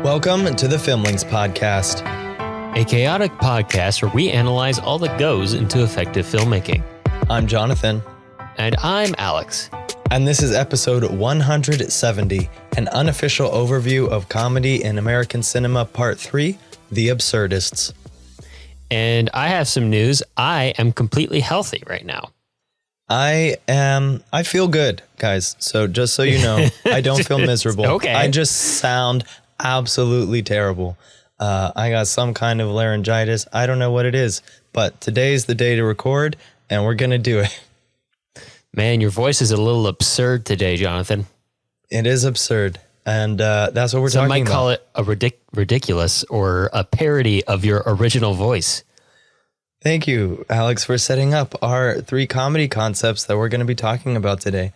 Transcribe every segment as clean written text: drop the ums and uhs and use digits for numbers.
Welcome to the Filmlings podcast, a chaotic podcast where we analyze all that goes into effective filmmaking. I'm Jonathan. And I'm Alex. And this is episode 170, an unofficial overview of comedy in American cinema, part 3, The Absurdists. And I have some news. I am completely healthy right now. I feel good, guys. So just so you know, I don't feel miserable. Okay. I just sound absolutely terrible. I got some kind of laryngitis. I don't know what it is, but today's the day to record and we're going to do it. Man, your voice is a little absurd today, Jonathan. It is absurd. And that's what we're talking about. Some might call it a ridiculous or a parody of your original voice. Thank you, Alex, for setting up our 3 comedy concepts that we're going to be talking about today.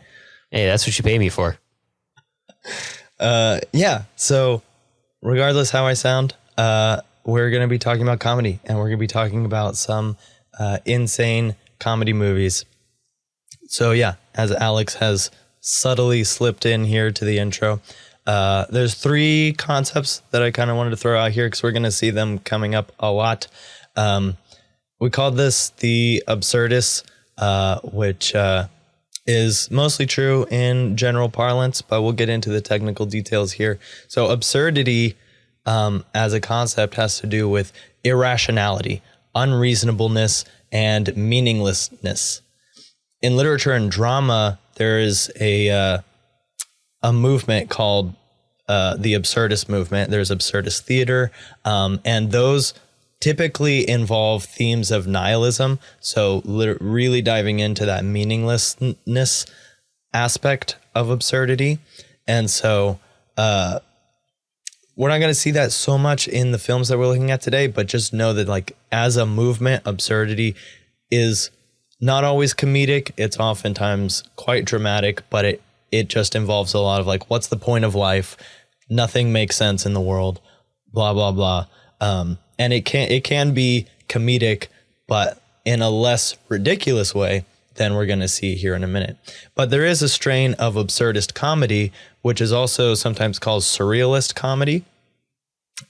Hey, that's what you pay me for. Yeah. So regardless how I sound, we're going to be talking about comedy, and we're going to be talking about some insane comedy movies. So yeah, as Alex has subtly slipped in here to the intro, there's 3 concepts that I kind of wanted to throw out here because we're going to see them coming up a lot. We called this the absurdists, which is mostly true in general parlance, but we'll get into the technical details here. So absurdity as a concept has to do with irrationality, unreasonableness, and meaninglessness. In literature and drama, there is a movement called the absurdist movement. There's absurdist theater, and those typically involve themes of nihilism. So really diving into that meaninglessness aspect of absurdity. And so we're not going to see that so much in the films that we're looking at today, but just know that like as a movement, absurdity is not always comedic. It's oftentimes quite dramatic, but it just involves a lot of like, what's the point of life? Nothing makes sense in the world, blah, blah, blah. And it can be comedic, but in a less ridiculous way than we're going to see here in a minute. But there is a strain of absurdist comedy, which is also sometimes called surrealist comedy.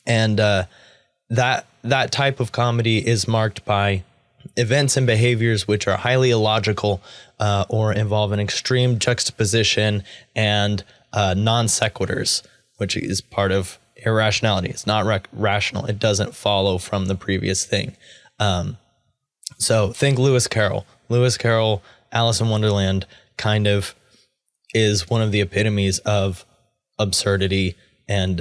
And that type of comedy is marked by events and behaviors which are highly illogical or involve an extreme juxtaposition and non sequiturs, which is part of irrationality. It's not rational. It doesn't follow from the previous thing. So think Lewis Carroll. Lewis Carroll, Alice in Wonderland kind of is one of the epitomes of absurdity and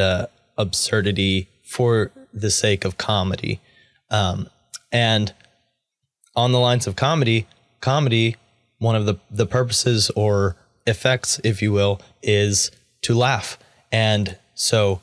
absurdity for the sake of comedy. And on the lines of comedy, one of the purposes or effects, if you will, is to laugh. And so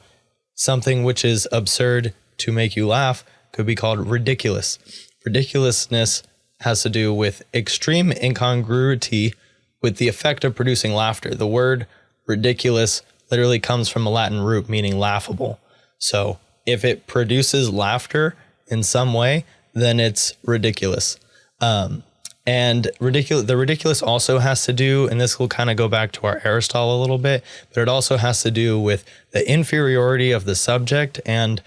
something which is absurd to make you laugh could be called ridiculous. Ridiculousness has to do with extreme incongruity with the effect of producing laughter. The word ridiculous literally comes from a Latin root meaning laughable. So if it produces laughter in some way, then it's ridiculous. And the ridiculous also has to do, and this will kind of go back to our Aristotle a little bit, but it also has to do with the inferiority of the subject and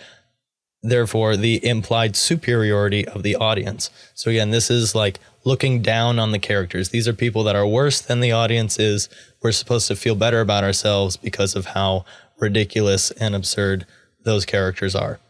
therefore the implied superiority of the audience. So again, this is like looking down on the characters. These are people that are worse than the audience is. We're supposed to feel better about ourselves because of how ridiculous and absurd those characters are.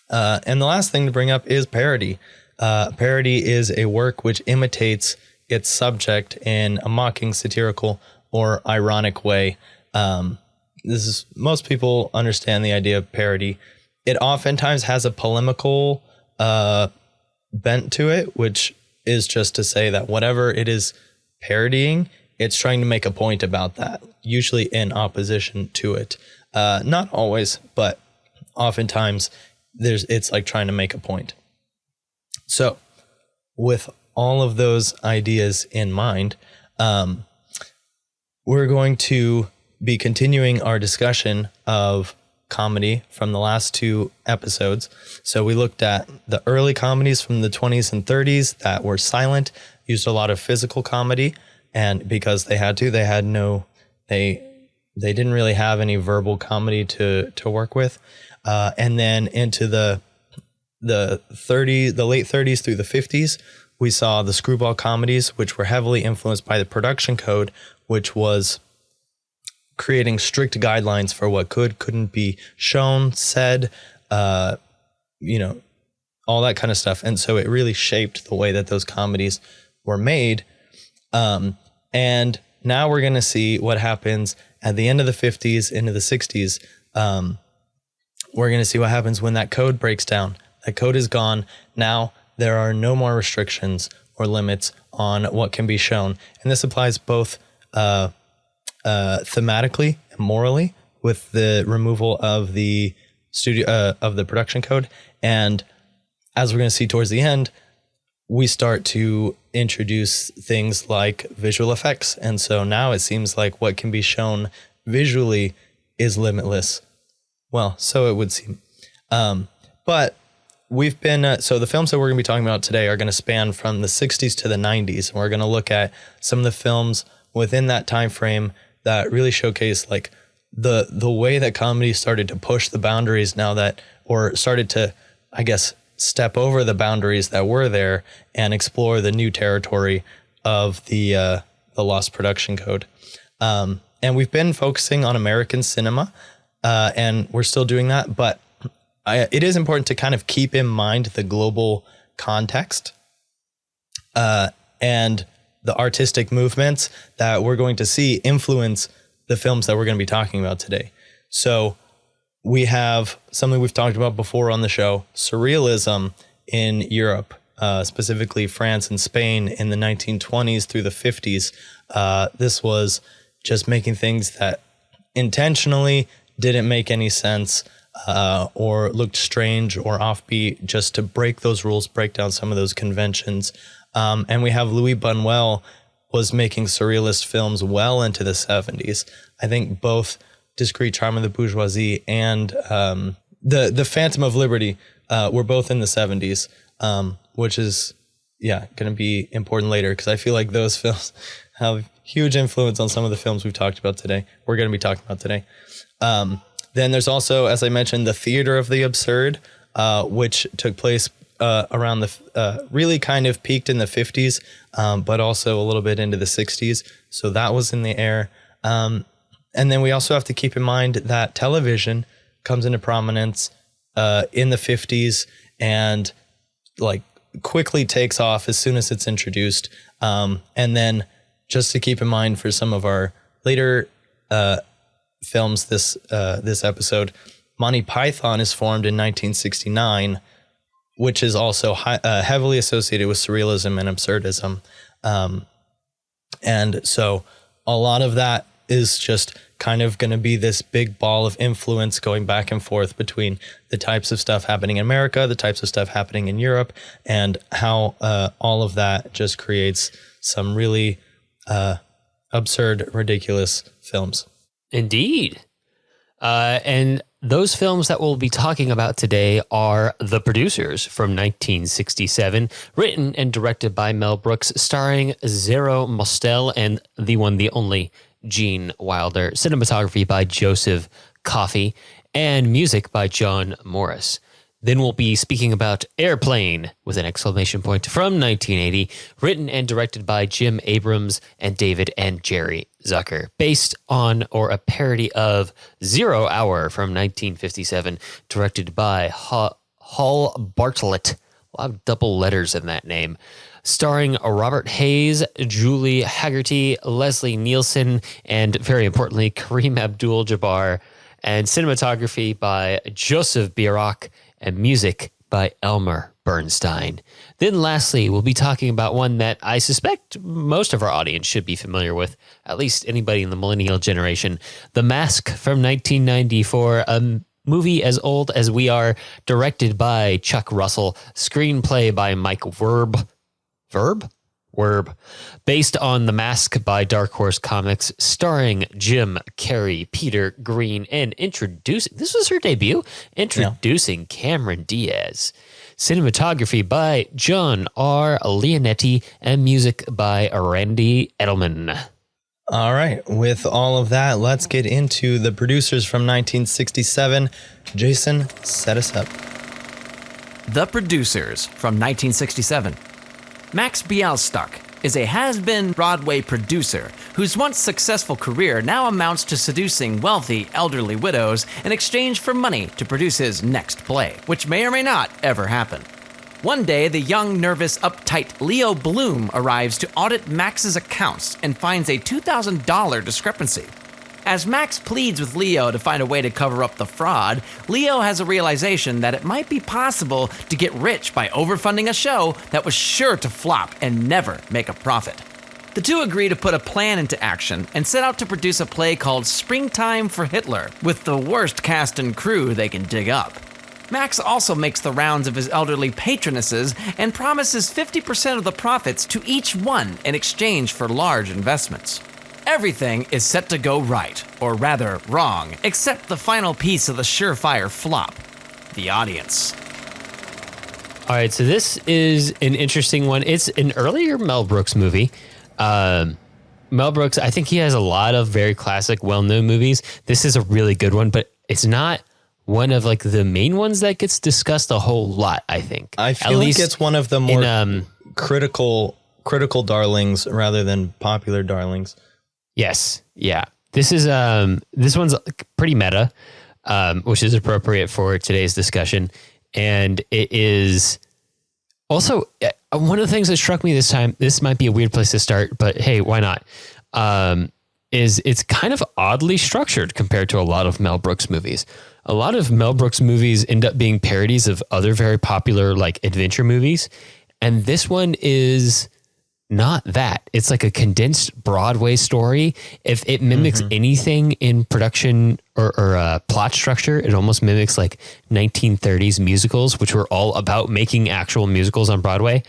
And the last thing to bring up is parody. Parody is a work which imitates its subject in a mocking, satirical, or ironic way. Most people understand the idea of parody. It oftentimes has a polemical bent to it, which is just to say that whatever it is parodying, it's trying to make a point about that, usually in opposition to it. Not always, but oftentimes it's like trying to make a point. So with all of those ideas in mind, we're going to be continuing our discussion of comedy from the last 2 episodes. So we looked at the early comedies from the 20s and 30s that were silent, used a lot of physical comedy, and because they had to, they they didn't really have any verbal comedy to work with. And then into the late 30s through the 50s, we saw the screwball comedies, which were heavily influenced by the production code, which was creating strict guidelines for what couldn't be shown, said, all that kind of stuff. And so it really shaped the way that those comedies were made. And now we're going to see what happens at the end of the 50s into the 60s. We're going to see what happens when that code breaks down. That code is gone. Now there are no more restrictions or limits on what can be shown. And this applies both thematically and morally, with the removal of the production code. And as we're going to see towards the end, we start to introduce things like visual effects. And so now it seems like what can be shown visually is limitless. Well, so it would seem. But we've been, so the films that we're going to be talking about today are going to span from the 60s to the 90s. And we're going to look at some of the films within that time frame that really showcase like the way that comedy started to push the boundaries or started to, I guess, step over the boundaries that were there and explore the new territory of the lost production code. And we've been focusing on American cinema, and we're still doing that, but it is important to kind of keep in mind the global context and the artistic movements that we're going to see influence the films that we're going to be talking about today. So we have something we've talked about before on the show, surrealism in Europe, specifically France and Spain in the 1920s through the 50s. This was just making things that intentionally didn't make any sense or looked strange or offbeat, just to break those rules, break down some of those conventions. And we have Louis Buñuel was making surrealist films well into the 70s. I think both Discreet Charm of the Bourgeoisie and the Phantom of Liberty were both in the 70s, which is, going to be important later, because I feel like those films have huge influence on some of the films we're going to be talking about today. Then there's also, as I mentioned, the theater of the absurd, which took place around really kind of peaked in the 50s, but also a little bit into the 60s. So that was in the air. And then we also have to keep in mind that television comes into prominence in the 50s and like quickly takes off as soon as it's introduced. And then just to keep in mind for some of our later films this episode, Monty Python is formed in 1969, which is also heavily associated with surrealism and absurdism. And so a lot of that is just kind of going to be this big ball of influence going back and forth between the types of stuff happening in America, the types of stuff happening in Europe, and how all of that just creates some really absurd, ridiculous films. Indeed. And those films that we'll be talking about today are The Producers from 1967, written and directed by Mel Brooks, starring Zero Mostel and the one, the only Gene Wilder, cinematography by Joseph Coffey, and music by John Morris. Then we'll be speaking about Airplane with an exclamation point from 1980, written and directed by Jim Abrams and David and Jerry Zucker, based on or a parody of 0 Hour from 1957, directed by Hall Bartlett. A lot of double letters in that name. Starring Robert Hayes, Julie Haggerty, Leslie Nielsen, and very importantly, Kareem Abdul-Jabbar, and cinematography by Joseph Biroc, and music by Elmer Bernstein. Then lastly, we'll be talking about one that I suspect most of our audience should be familiar with, at least anybody in the millennial generation, The Mask from 1994, a movie as old as we are, directed by Chuck Russell, screenplay by Mike Werb, based on The Mask by Dark Horse Comics, starring Jim Carrey, Peter Green, and introducing Cameron Diaz. Cinematography by John R. Leonetti, and music by Randy Edelman. All right. With all of that, let's get into the producers from 1967. Jason, set us up. The Producers from 1967. Max Bialystok is a has-been Broadway producer whose once successful career now amounts to seducing wealthy, elderly widows in exchange for money to produce his next play, which may or may not ever happen. One day, the young, nervous, uptight Leo Bloom arrives to audit Max's accounts and finds a $2,000 discrepancy. As Max pleads with Leo to find a way to cover up the fraud, Leo has a realization that it might be possible to get rich by overfunding a show that was sure to flop and never make a profit. The two agree to put a plan into action and set out to produce a play called Springtime for Hitler, with the worst cast and crew they can dig up. Max also makes the rounds of his elderly patronesses and promises 50% of the profits to each one in exchange for large investments. Everything is set to go right, or rather wrong, except the final piece of the surefire flop, the audience. All right, so this is an interesting one. It's an earlier Mel Brooks movie. Mel Brooks, I think he has a lot of very classic, well-known movies. This is a really good one, but it's not one of like the main ones that gets discussed a whole lot, I think. I feel like it's one of the more critical darlings rather than popular darlings. Yes. Yeah. This is this one's pretty meta, which is appropriate for today's discussion. And it is also one of the things that struck me this time, this might be a weird place to start, but hey, why not? Is it's kind of oddly structured compared to a lot of Mel Brooks movies. A lot of Mel Brooks movies end up being parodies of other very popular like adventure movies. And this one is not that. It's like a condensed Broadway story. If it mimics anything in production or plot structure, it almost mimics like 1930s musicals, which were all about making actual musicals on Broadway.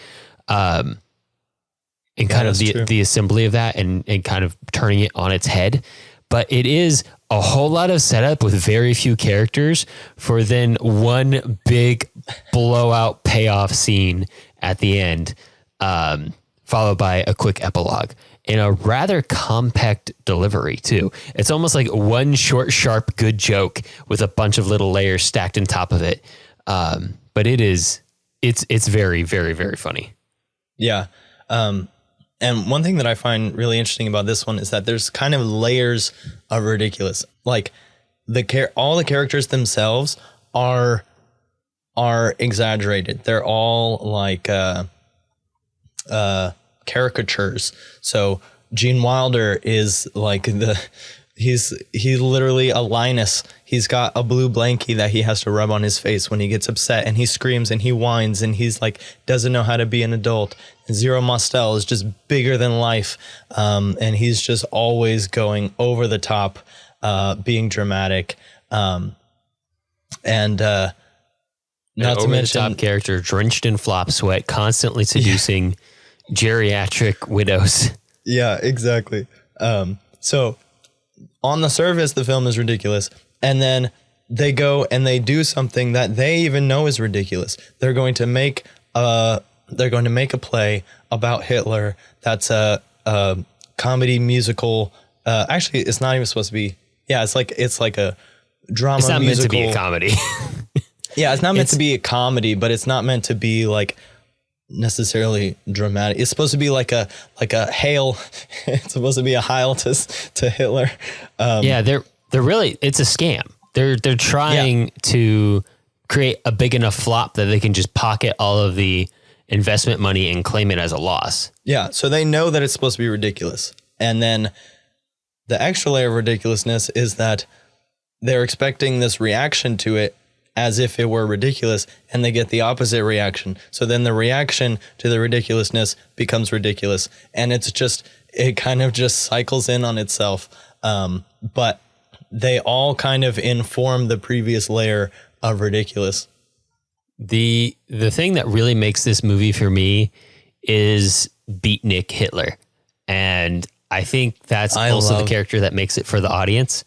And kind of the assembly of that and kind of turning it on its head. But it is a whole lot of setup with very few characters for then one big blowout payoff scene at the end, followed by a quick epilogue in a rather compact delivery too. It's almost like one short, sharp, good joke with a bunch of little layers stacked on top of it. But it's very, very, very funny. Yeah. And one thing that I find really interesting about this one is that there's kind of layers of ridiculous. Like all the characters themselves are exaggerated. They're all like caricatures. So Gene Wilder is like he's literally a Linus. He's got a blue blankie that he has to rub on his face when he gets upset, and he screams and he whines and he's like doesn't know how to be an adult. And Zero Mostel is just bigger than life, and he's just always going over the top, being dramatic, and not to mention top character drenched in flop sweat, constantly seducing geriatric widows. Yeah, exactly. So on the surface, the film is ridiculous. And then they go and they do something that they even know is ridiculous. They're going to make a play about Hitler. That's a comedy musical. Actually, it's not even supposed to be. Yeah, it's like a drama. It's not musical. meant to be a comedy. Yeah, it's not meant to be a comedy, but it's not meant to be like necessarily dramatic. It's supposed to be like a hail. It's supposed to be a heil to Hitler. Yeah, they're really, it's a scam. They're trying to create a big enough flop that they can just pocket all of the investment money and claim it as a loss. Yeah, so they know that it's supposed to be ridiculous. And then the extra layer of ridiculousness is that they're expecting this reaction to it as if it were ridiculous, and they get the opposite reaction. So then the reaction to the ridiculousness becomes ridiculous, and it kind of just cycles in on itself. But they all kind of inform the previous layer of ridiculous. The thing that really makes this movie for me is Beatnik Hitler. And I think that's also the character that makes it for the audience.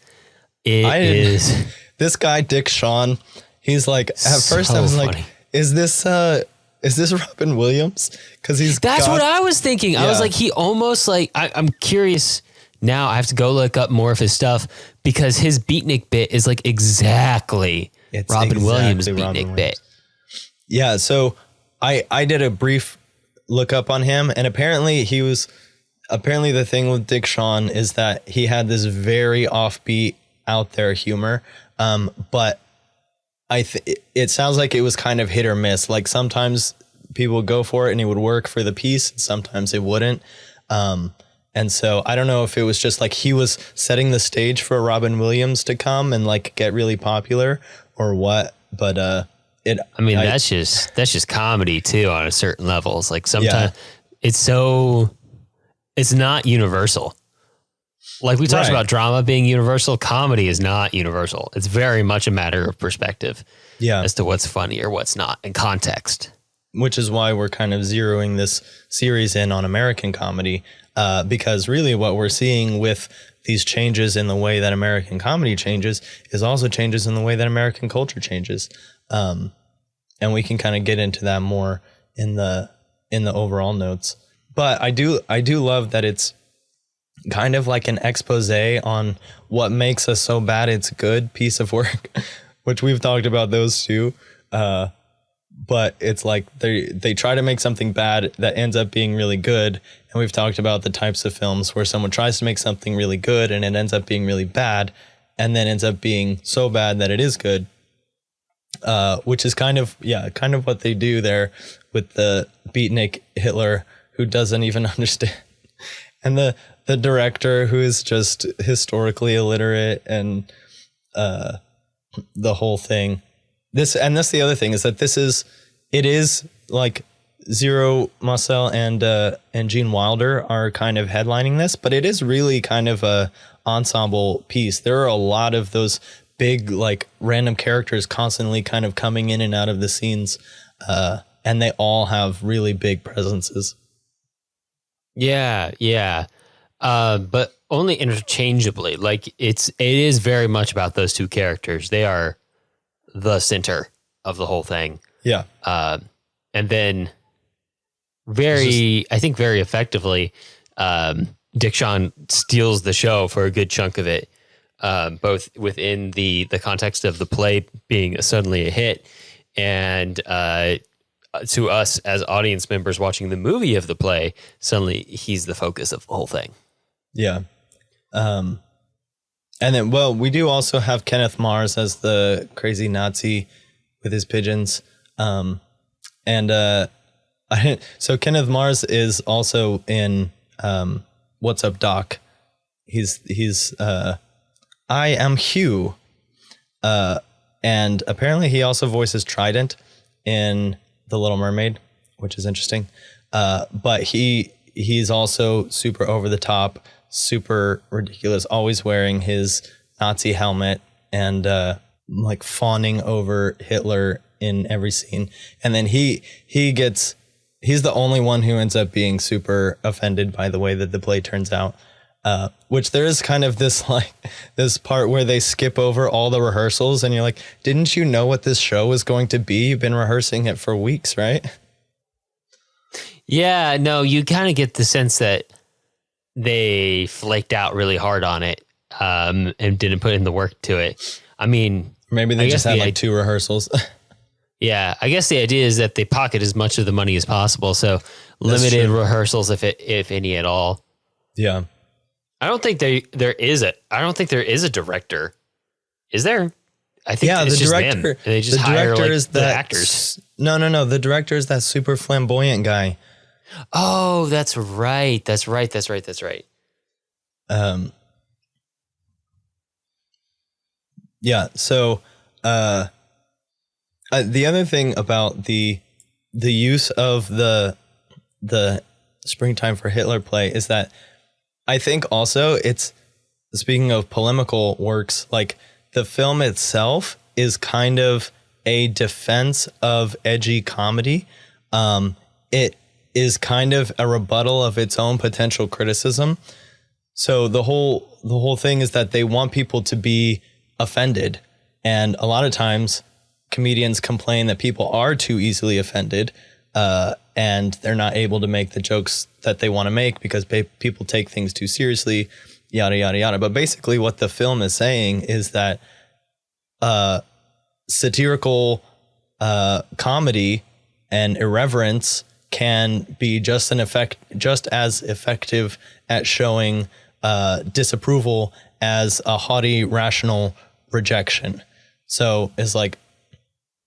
This guy, Dick Shawn, he's like, at first I was like, is this Robin Williams? Because that's what I was thinking. Yeah. I was like, he almost like, I'm curious now I have to go look up more of his stuff because his beatnik bit is like exactly Robin Williams' beatnik bit. Yeah, so I did a brief look up on him, and apparently the thing with Dick Shawn is that he had this very offbeat, out there humor, but it sounds like it was kind of hit or miss. Like sometimes people would go for it and it would work for the piece, and sometimes it wouldn't. And so I don't know if it was just like he was setting the stage for Robin Williams to come and like get really popular or what, but that's just comedy too on a certain level. It's like sometimes it's not universal. Like we talked about drama being universal, comedy is not universal. It's very much a matter of perspective as to what's funny or what's not, and context. Which is why we're kind of zeroing this series in on American comedy, because really what we're seeing with these changes in the way that American comedy changes is also changes in the way that American culture changes. And we can kind of get into that more in the overall notes. But I do love that it's kind of like an expose on what makes us so bad it's good piece of work, which we've talked about those too. But it's like they try to make something bad that ends up being really good. And we've talked about the types of films where someone tries to make something really good and it ends up being really bad, and then ends up being so bad that it is good. Which is kind of what they do there with the beatnik Hitler who doesn't even understand, and the director who is just historically illiterate, and the whole thing. That's the other thing, is that it is like Zero Mosel and Gene Wilder are kind of headlining this, but it is really kind of a ensemble piece. There are a lot of those big, like, random characters constantly kind of coming in and out of the scenes, and they all have really big presences. Yeah. But only interchangeably. Like it is very much about those two characters. They are the center of the whole thing. Yeah. And then very effectively, Dick Shawn steals the show for a good chunk of it, both within the context of the play being suddenly a hit, and to us as audience members watching the movie of the play, suddenly he's the focus of the whole thing. Yeah. And then, well, we do also have Kenneth Mars as the crazy Nazi with his pigeons. So Kenneth Mars is also in What's Up, Doc? He's I Am Hugh. And apparently he also voices Trident in The Little Mermaid, which is interesting. But he's also super over the top, super ridiculous, always wearing his Nazi helmet and like fawning over Hitler in every scene. And then he's the only one who ends up being super offended by the way that the play turns out. Which there is kind of this part where they skip over all the rehearsals, and you're like, didn't you know what this show was going to be? You've been rehearsing it for weeks, right? Yeah, no, you kind of get the sense that they flaked out really hard on it, and didn't put in the work to it. I mean, maybe they just had like 2 rehearsals. Yeah, I guess the idea is that they pocket as much of the money as possible, so limited rehearsals, if any at all. Yeah. I don't think there is a director. Is there? I think it's just them. They just hire the actors. No. The director is that super flamboyant guy. Oh, that's right. Yeah. So, the other thing about the use of the Springtime for Hitler play is that I think also it's, speaking of polemical works, like the film itself is kind of a defense of edgy comedy. It is kind of a rebuttal of its own potential criticism. So the whole thing is that they want people to be offended. And a lot of times comedians complain that people are too easily offended, and they're not able to make the jokes that they want to make because people take things too seriously, yada, yada, yada. But basically what the film is saying is that satirical comedy and irreverence can be just as effective at showing disapproval as a haughty, rational rejection. So it's like,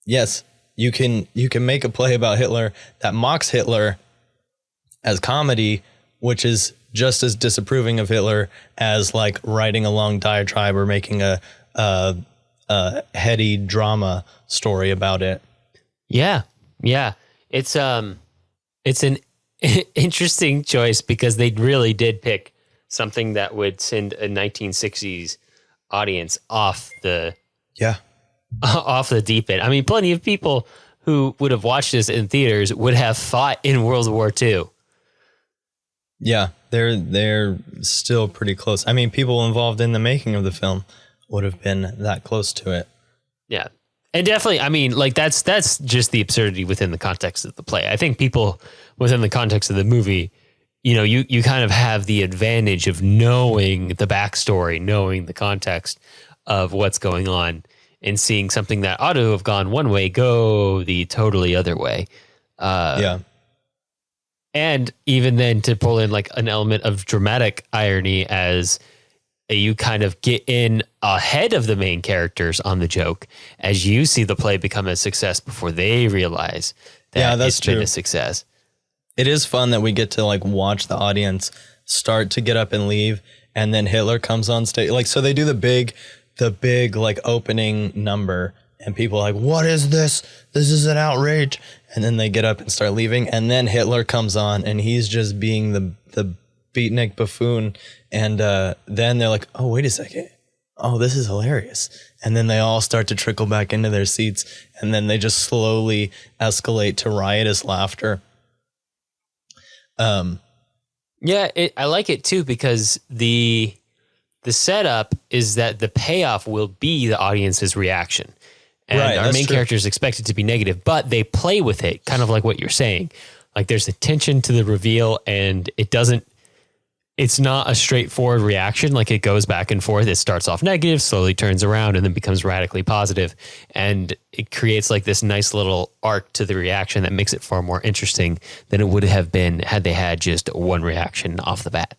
yes, you can make a play about Hitler that mocks Hitler as comedy, which is just as disapproving of Hitler as like writing a long diatribe or making a heady drama story about it. Yeah. It's an interesting choice because they really did pick something that would send a 1960s audience off the deep end. I mean, plenty of people who would have watched this in theaters would have fought in World War II. Yeah, they're still pretty close. I mean, people involved in the making of the film would have been that close to it. Yeah. And definitely, I mean, like that's just the absurdity within the context of the play. I think people within the context of the movie, you know, you kind of have the advantage of knowing the backstory, knowing the context of what's going on, and seeing something that ought to have gone one way go the totally other way. Yeah. And even then to pull in like an element of dramatic irony as you kind of get in ahead of the main characters on the joke as you see the play become a success before they realize that it's been a success. It is fun that we get to like watch the audience start to get up and leave, and then Hitler comes on stage. Like, so they do the big like opening number, and people are like, what is this? This is an outrage. And then they get up and start leaving, and then Hitler comes on, and he's just being the beatnik buffoon. And then they're like, oh, wait a second. Oh, this is hilarious. And then they all start to trickle back into their seats, and then they just slowly escalate to riotous laughter. Yeah, I like it too because the setup is that the payoff will be the audience's reaction. And right, our main character is expected to be negative, but they play with it, kind of like what you're saying. Like there's a tension to the reveal, and it's not a straightforward reaction. Like it goes back and forth. It starts off negative, slowly turns around, and then becomes radically positive. And it creates like this nice little arc to the reaction that makes it far more interesting than it would have been had they had just one reaction off the bat.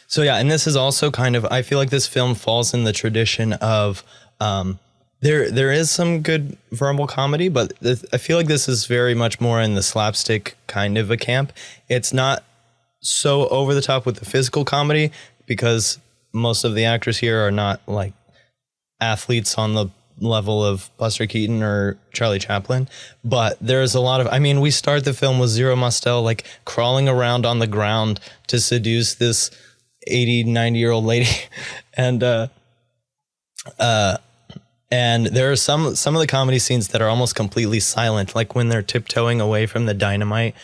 So yeah, and this is also kind of, I feel like this film falls in the tradition of, there is some good verbal comedy, but I feel like this is very much more in the slapstick kind of a camp. It's not so over the top with the physical comedy because most of the actors here are not like athletes on the level of Buster Keaton or Charlie Chaplin, but there's a lot of, I mean, we start the film with Zero Mostel like crawling around on the ground to seduce this 80, 90-year-old lady. And there are some of the comedy scenes that are almost completely silent, like when they're tiptoeing away from the dynamite.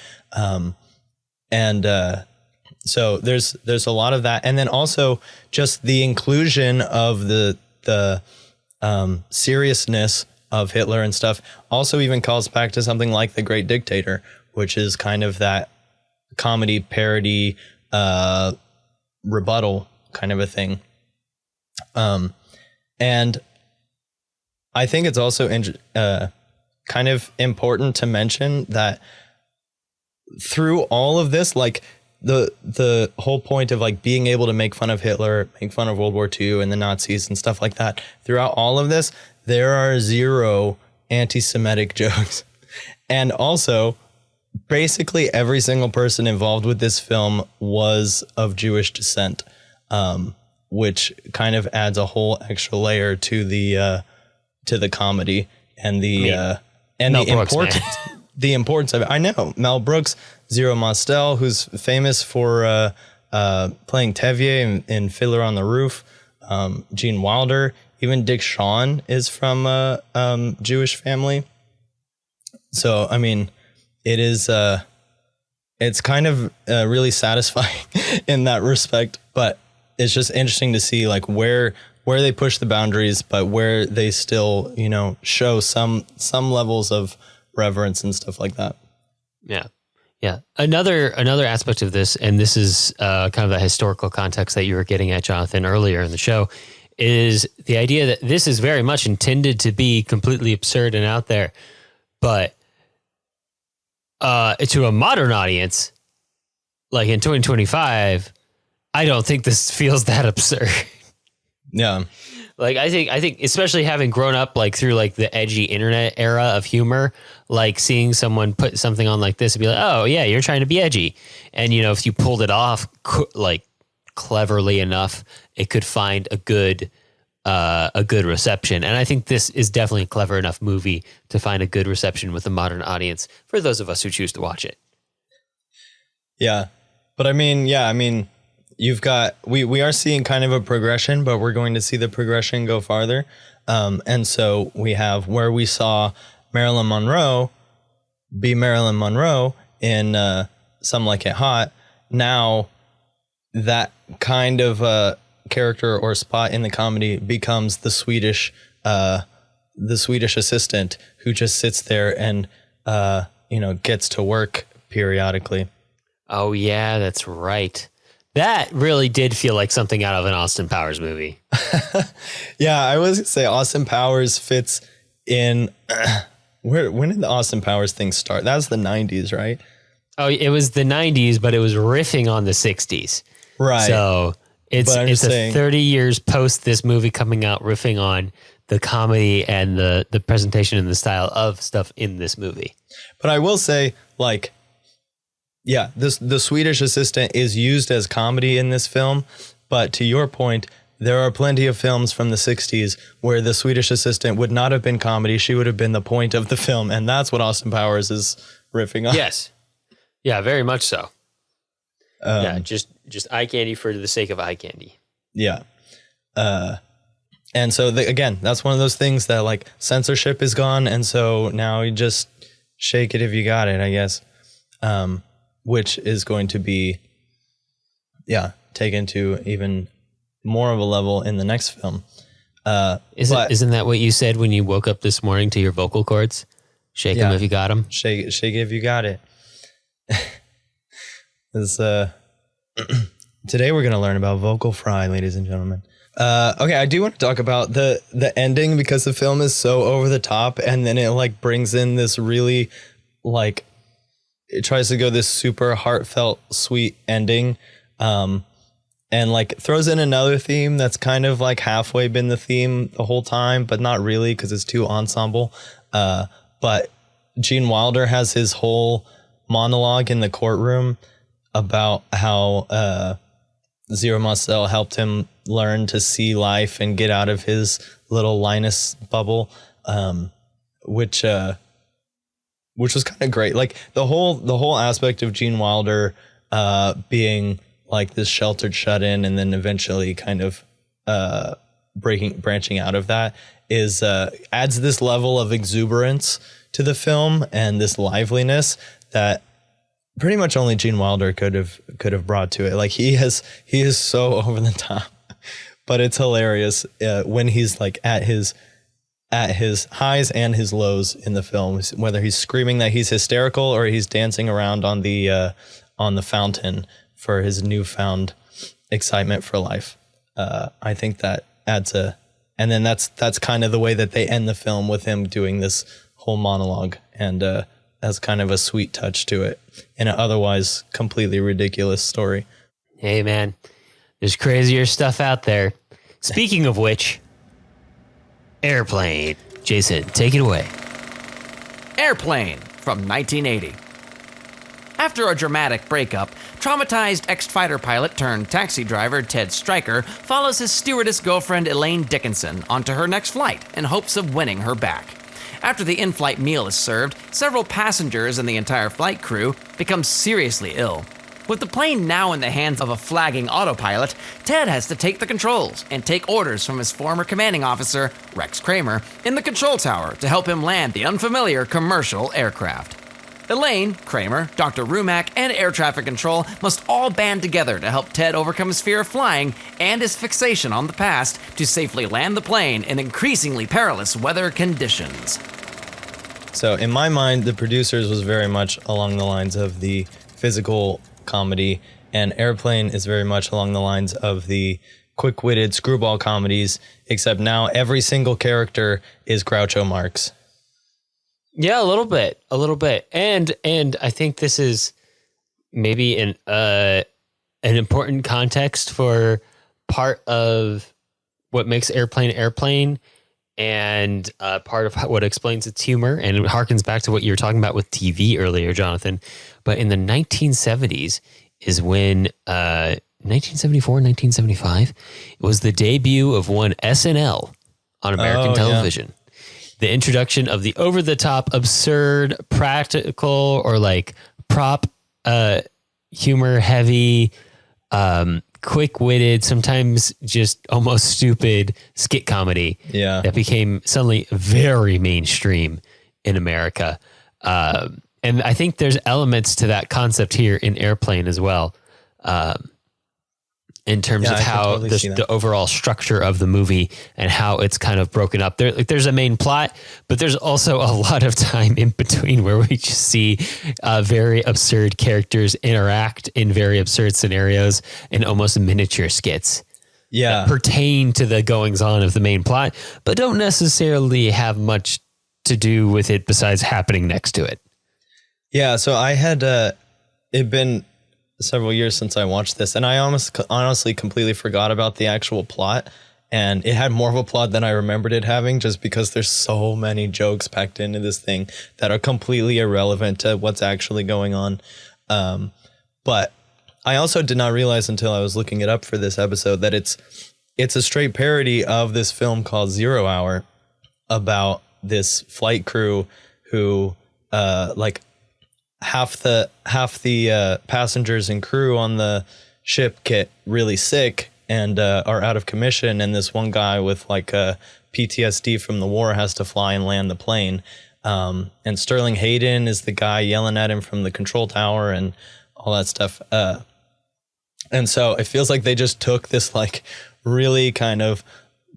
So there's a lot of that. And then also just the inclusion of the seriousness of Hitler and stuff also even calls back to something like The Great Dictator, which is kind of that comedy parody, rebuttal kind of a thing. And I think it's also kind of important to mention that through all of this, like the whole point of like being able to make fun of Hitler, make fun of World War II and the Nazis and stuff like that, throughout all of this, there are zero anti-Semitic jokes. And also, basically every single person involved with this film was of Jewish descent, which kind of adds a whole extra layer to the comedy and the importance of it. I know Mel Brooks, Zero Mostel, who's famous for playing Tevye in Fiddler on the Roof, Gene Wilder, even Dick Shawn is from a Jewish family. So I mean, it is it's kind of really satisfying in that respect, but it's just interesting to see like where they push the boundaries, but where they still, you know, show some levels of reverence and stuff like that. Yeah. Yeah. Another aspect of this, and this is kind of the historical context that you were getting at, Jonathan, earlier in the show, is the idea that this is very much intended to be completely absurd and out there, but to a modern audience, like in 2025, I don't think this feels that absurd. Yeah. Like I think especially having grown up like through like the edgy internet era of humor, like seeing someone put something on like this and be like, oh yeah, you're trying to be edgy. And you know, if you pulled it off like cleverly enough, it could find a good reception. And I think this is definitely a clever enough movie to find a good reception with a modern audience for those of us who choose to watch it. Yeah. But I mean, you've got, we are seeing kind of a progression, but we're going to see the progression go farther. And so we have where we saw Marilyn Monroe be Marilyn Monroe in Some Like It Hot. Now that kind of character or spot in the comedy becomes the Swedish assistant who just sits there and, gets to work periodically. Oh yeah, that's right. That really did feel like something out of an Austin Powers movie. Yeah, I was say Austin Powers fits in. When did the Austin Powers thing start? That was the 90s, right? Oh, it was the 90s, but it was riffing on the 60s. Right. So it's a 30 years post this movie coming out, riffing on the comedy and the presentation and the style of stuff in this movie. But I will say, like, yeah, the Swedish assistant is used as comedy in this film. But to your point, there are plenty of films from the 60s where the Swedish assistant would not have been comedy. She would have been the point of the film. And that's what Austin Powers is riffing on. Yes. Yeah, very much so. Yeah, just eye candy for the sake of eye candy. Yeah. And so, again, that's one of those things that, like, censorship is gone. And so now you just shake it if you got it, I guess. Which is going to be, taken to even more of a level in the next film. Isn't that what you said when you woke up this morning to your vocal cords? Shake them if you got them. Shake it if you got it. Today we're going to learn about vocal fry, ladies and gentlemen. Okay, I do want to talk about the ending because the film is so over the top, and then it like brings in this really like, it tries to go this super heartfelt, sweet ending, and like throws in another theme that's kind of like halfway been the theme the whole time, but not really because it's too ensemble. But Gene Wilder has his whole monologue in the courtroom about how Zero Mostel helped him learn to see life and get out of his little Linus bubble, which was kind of great. Like the whole aspect of Gene Wilder being like this sheltered shut-in and then eventually kind of branching out of that is adds this level of exuberance to the film and this liveliness that pretty much only Gene Wilder could have brought to it. Like he is so over the top, but it's hilarious when he's like at his highs and his lows in the film, whether he's screaming that he's hysterical or he's dancing around on the fountain for his newfound excitement for life. I think that adds and then that's kind of the way that they end the film, with him doing this whole monologue, and that's kind of a sweet touch to it in an otherwise completely ridiculous story. Hey man, there's crazier stuff out there. Speaking of which, Airplane. Jason, take it away. Airplane from 1980. After a dramatic breakup, traumatized ex-fighter pilot turned taxi driver Ted Stryker follows his stewardess girlfriend Elaine Dickinson onto her next flight in hopes of winning her back. After the in-flight meal is served, several passengers and the entire flight crew become seriously ill. With the plane now in the hands of a flagging autopilot, Ted has to take the controls and take orders from his former commanding officer, Rex Kramer, in the control tower to help him land the unfamiliar commercial aircraft. Elaine, Kramer, Dr. Rumack, and air traffic control must all band together to help Ted overcome his fear of flying and his fixation on the past to safely land the plane in increasingly perilous weather conditions. So in my mind, The Producers was very much along the lines of the physical comedy, and Airplane is very much along the lines of the quick-witted screwball comedies, except now every single character is Groucho Marx. Yeah, a little bit. And I think this is maybe an important context for part of what makes Airplane, and part of what explains its humor, and it harkens back to what you were talking about with TV earlier, Jonathan. But in the 1970s is when 1974, 1975, it was the debut of one SNL on American television. Yeah. The introduction of the over-the-top, absurd, practical, or like prop, humor-heavy, quick-witted, sometimes just almost stupid skit comedy that became suddenly very mainstream in America. And I think there's elements to that concept here in Airplane as well, in terms of how the overall structure of the movie and how it's kind of broken up. There's a main plot, but there's also a lot of time in between where we just see very absurd characters interact in very absurd scenarios in almost miniature skits that pertain to the goings on of the main plot, but don't necessarily have much to do with it besides happening next to it. Yeah, so I had it'd been several years since I watched this, and I honestly completely forgot about the actual plot, and it had more of a plot than I remembered it having, just because there's so many jokes packed into this thing that are completely irrelevant to what's actually going on. But I also did not realize until I was looking it up for this episode that it's a straight parody of this film called 0 Hour, about this flight crew who half the passengers and crew on the ship get really sick and are out of commission, and this one guy with like PTSD from the war has to fly and land the plane, and Sterling Hayden is the guy yelling at him from the control tower and all that stuff, and so it feels like they just took this like really kind of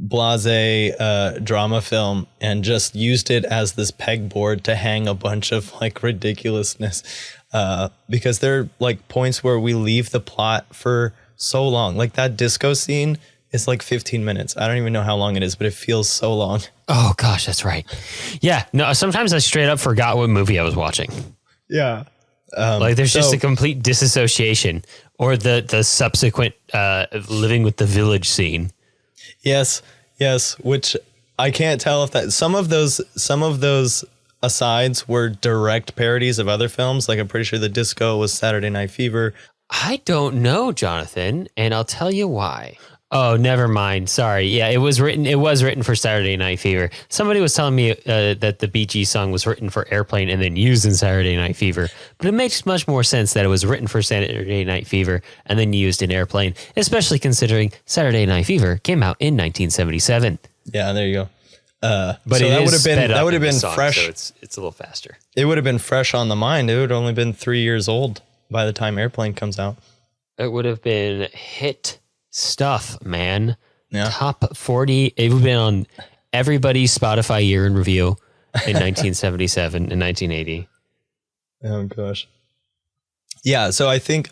blasé drama film and just used it as this pegboard to hang a bunch of like ridiculousness, because there are like points where we leave the plot for so long. Like that disco scene is like 15 minutes. I don't even know how long it is, but it feels so long. Oh gosh, that's right. Yeah, no, sometimes I straight up forgot what movie I was watching. Yeah. Like there's just a complete disassociation, or the subsequent living with the village scene. Yes, which I can't tell if that some of those asides were direct parodies of other films. Like I'm pretty sure the disco was Saturday Night Fever. I don't know, Jonathan, and I'll tell you why. Oh, never mind. Sorry. Yeah, it was written for Saturday Night Fever. Somebody was telling me that the Bee Gees song was written for Airplane and then used in Saturday Night Fever. But it makes much more sense that it was written for Saturday Night Fever and then used in Airplane, especially considering Saturday Night Fever came out in 1977. Yeah, there you go. But so that would have been song, fresh. So it's a little faster. It would have been fresh on the mind. It would have only been 3 years old by the time Airplane comes out. It would have been hit stuff, man. Yeah. Top 40. It would have been on everybody's Spotify year in review in 1977 and 1980. Oh gosh. Yeah, so I think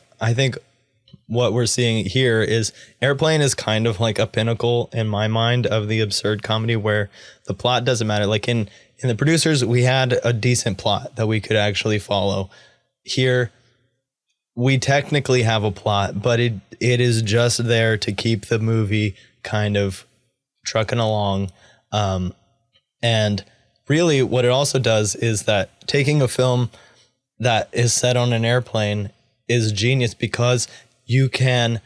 what we're seeing here is Airplane is kind of like a pinnacle in my mind of the absurd comedy where the plot doesn't matter. Like in The Producers, we had a decent plot that we could actually follow. Here, we technically have a plot, but it is just there to keep the movie kind of trucking along. And really what it also does is that taking a film that is set on an airplane is genius because you have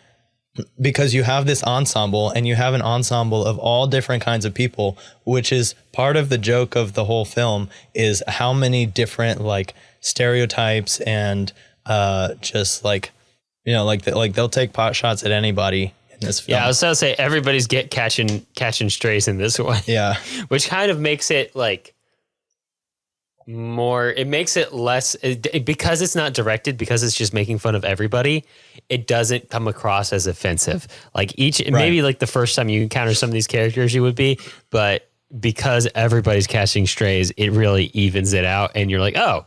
this ensemble, and you have an ensemble of all different kinds of people, which is part of the joke of the whole film, is how many different like stereotypes and just like, you know, like they'll take pot shots at anybody in this film. Yeah, I was going to say everybody's catching strays in this one. Yeah. Which kind of makes it like more, it makes it less, because it's not directed, because it's just making fun of everybody, it doesn't come across as offensive. Like maybe like the first time you encounter some of these characters you would be, but because everybody's catching strays, it really evens it out. And you're like, oh,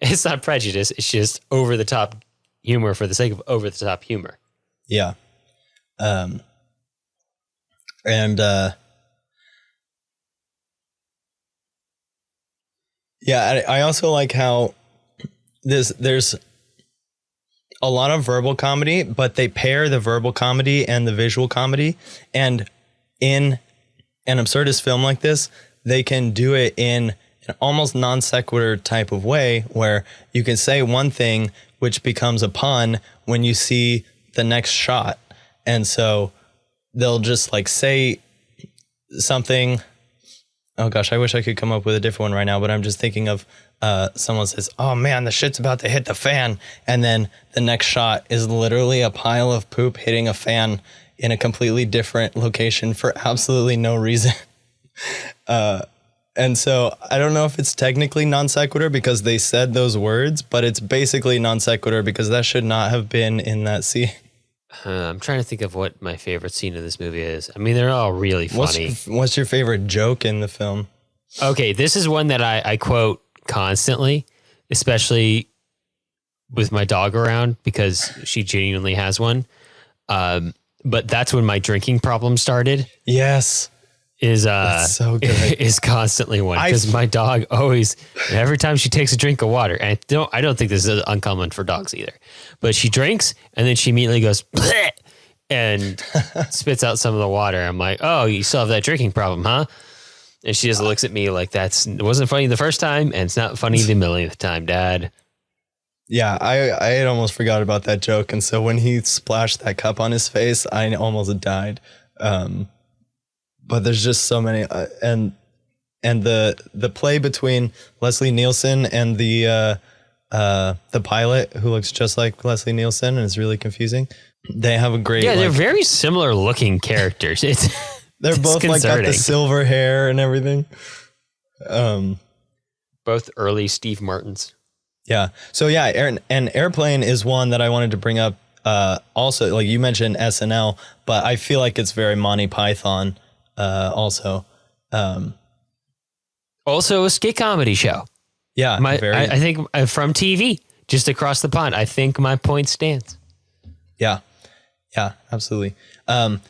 it's not prejudice. It's just over the top humor for the sake of over the top humor. Yeah. And yeah, I also like how there's a lot of verbal comedy, but they pair the verbal comedy and the visual comedy. And in an absurdist film like this, they can do it in an almost non sequitur type of way where you can say one thing which becomes a pun when you see the next shot. And so they'll just like say something. Oh gosh, I wish I could come up with a different one right now, but I'm just thinking of someone says, oh man, the shit's about to hit the fan. And then the next shot is literally a pile of poop hitting a fan in a completely different location for absolutely no reason. And so I don't know if it's technically non sequitur because they said those words, but it's basically non sequitur because that should not have been in that scene. I'm trying to think of what my favorite scene of this movie is. I mean, they're all really funny. What's your favorite joke in the film? Okay, this is one that I quote constantly, especially with my dog around because she genuinely has one. But that's when my drinking problem started. Yes. That's so good. Is constantly one because my dog always, every time she takes a drink of water, and I don't think this is uncommon for dogs either, but she drinks and then she immediately goes bleh, and spits out some of the water. I'm like, oh, you still have that drinking problem, huh? And she just looks at me like it wasn't funny the first time, and it's not funny the millionth time, Dad. Yeah, I had almost forgot about that joke, and so when he splashed that cup on his face, I almost died. But there's just so many, and the play between Leslie Nielsen and the pilot who looks just like Leslie Nielsen and is really confusing. They have a great they're very similar looking characters. They're both like got the silver hair and everything. Both early Steve Martins. Yeah. So yeah, and Airplane is one that I wanted to bring up. Also, like you mentioned SNL, but I feel like it's very Monty Python. Also a skit comedy show. Yeah, I think from TV, just across the pond. I think my point stands. Yeah, absolutely.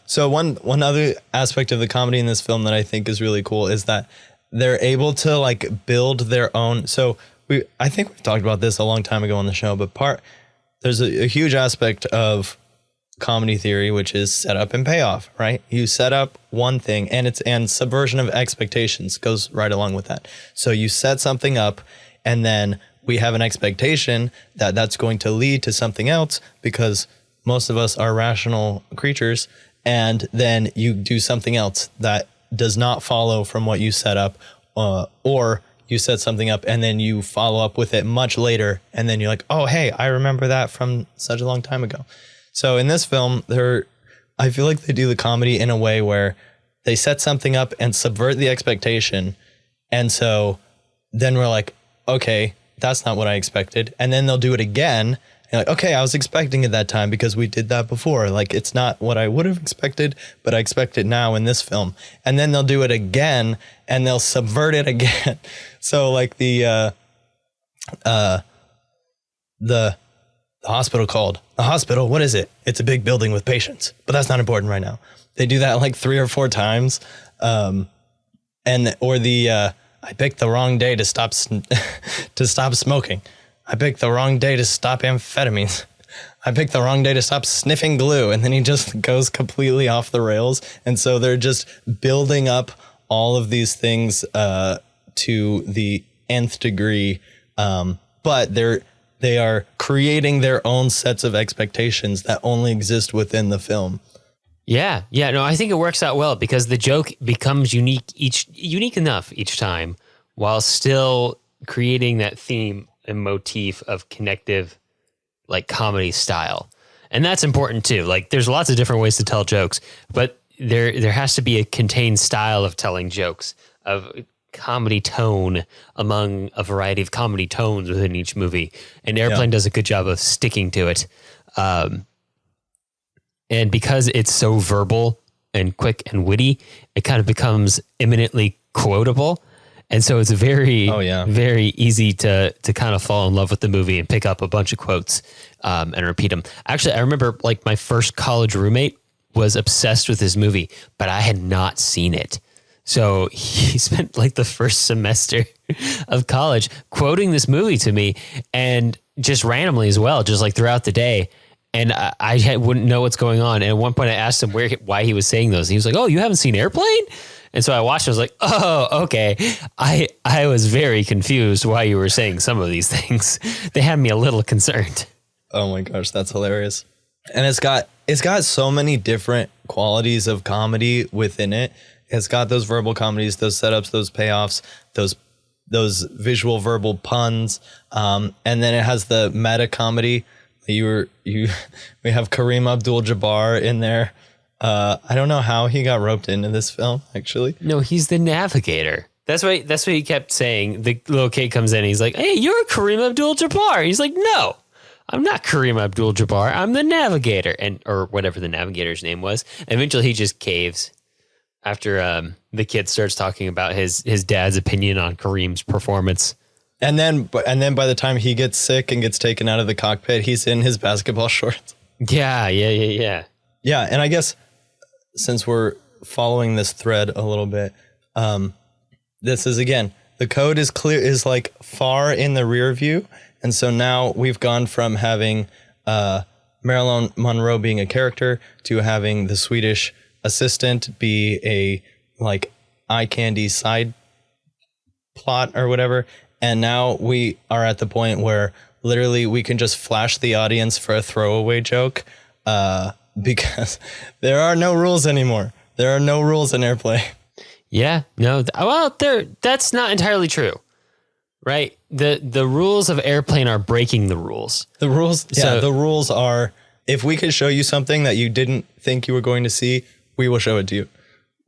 So one other aspect of the comedy in this film that I think is really cool is that they're able to like build their own. So I think we've talked about this a long time ago on the show, but there's a huge aspect of comedy theory, which is set up and payoff, right? You set up one thing and subversion of expectations goes right along with that. So you set something up and then we have an expectation that that's going to lead to something else because most of us are rational creatures. And then you do something else that does not follow from what you set up, or you set something up and then you follow up with it much later. And then you're like, oh, hey, I remember that from such a long time ago. So in this film, I feel like they do the comedy in a way where they set something up and subvert the expectation. And so then we're like, okay, that's not what I expected. And then they'll do it again. And like, okay, I was expecting it that time because we did that before. Like, it's not what I would have expected, but I expect it now in this film. And then they'll do it again and they'll subvert it again. So like the hospital called. The hospital, what is it? It's a big building with patients, but that's not important right now. They do that like 3 or 4 times. I picked the wrong day to stop smoking. I picked the wrong day to stop amphetamines. I picked the wrong day to stop sniffing glue. And then he just goes completely off the rails. And so they're just building up all of these things to the nth degree. But they are creating their own sets of expectations that only exist within the film. Yeah. No, I think it works out well because the joke becomes unique enough each time while still creating that theme and motif of connective, like comedy style. And that's important too. Like there's lots of different ways to tell jokes, but there has to be a contained style of telling jokes, of comedy tone among a variety of comedy tones within each movie. And Airplane does a good job of sticking to it. And because it's so verbal and quick and witty, it kind of becomes imminently quotable. And so it's very, very easy to kind of fall in love with the movie and pick up a bunch of quotes and repeat them. Actually, I remember like my first college roommate was obsessed with this movie, but I had not seen it. So he spent like the first semester of college quoting this movie to me, and just randomly as well, just like throughout the day. And I wouldn't know what's going on. And at one point I asked him why he was saying those. And he was like, "Oh, you haven't seen Airplane?" And so I watched it. I was like, "Oh, okay." I was very confused why you were saying some of these things. They had me a little concerned. Oh my gosh, that's hilarious. And it's got so many different qualities of comedy within it. It's got those verbal comedies, those setups, those payoffs, those visual verbal puns, and then it has the meta comedy. We have Kareem Abdul-Jabbar in there. I don't know how he got roped into this film, actually. No, he's the navigator. That's what he kept saying. The little kid comes in and he's like, "Hey, you're Kareem Abdul-Jabbar." He's like, "No, I'm not Kareem Abdul-Jabbar. I'm the navigator," or whatever the navigator's name was. Eventually he just caves after the kid starts talking about his dad's opinion on Kareem's performance. And then by the time he gets sick and gets taken out of the cockpit, he's in his basketball shorts. Yeah. Yeah, and I guess since we're following this thread a little bit, this is, again, the code is clear, is like far in the rear view. And so now we've gone from having Marilyn Monroe being a character to having the Swedish assistant be a like eye candy side plot or whatever. And now we are at the point where literally we can just flash the audience for a throwaway joke because there are no rules anymore. There are no rules in Airplane. Yeah, no. That's not entirely true, right? The rules of Airplane are breaking the rules. The rules are, if we could show you something that you didn't think you were going to see, we will show it to you.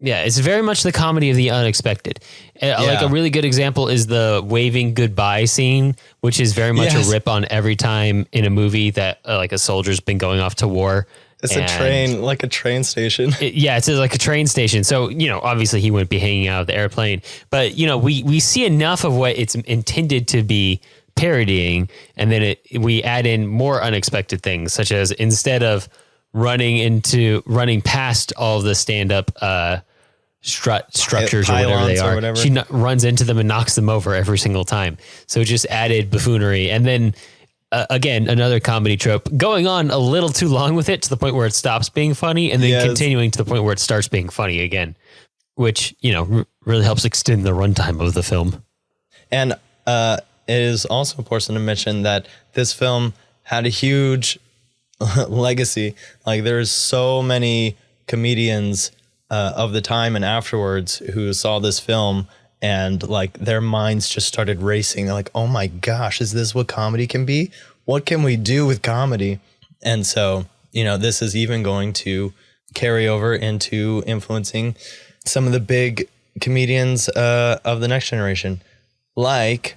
Yeah, it's very much the comedy of the unexpected. Like a really good example is the waving goodbye scene, which is very much a rip on every time in a movie that like a soldier's been going off to war. It's a train, like a train station. It's like a train station. So, obviously he wouldn't be hanging out of the airplane. But, we see enough of what it's intended to be parodying, and then we add in more unexpected things, such as instead of running past all of the stand-up structures or whatever they are, she runs into them and knocks them over every single time. So just added buffoonery. And then again, another comedy trope, going on a little too long with it to the point where it stops being funny, and then continuing to the point where it starts being funny again, which, really helps extend the runtime of the film. And it is also important to mention that this film had a huge legacy. Like, there's so many comedians of the time and afterwards who saw this film and like their minds just started racing. They're like, "Oh my gosh, is this what comedy can be? What can we do with comedy?" And so, this is even going to carry over into influencing some of the big comedians of the next generation, like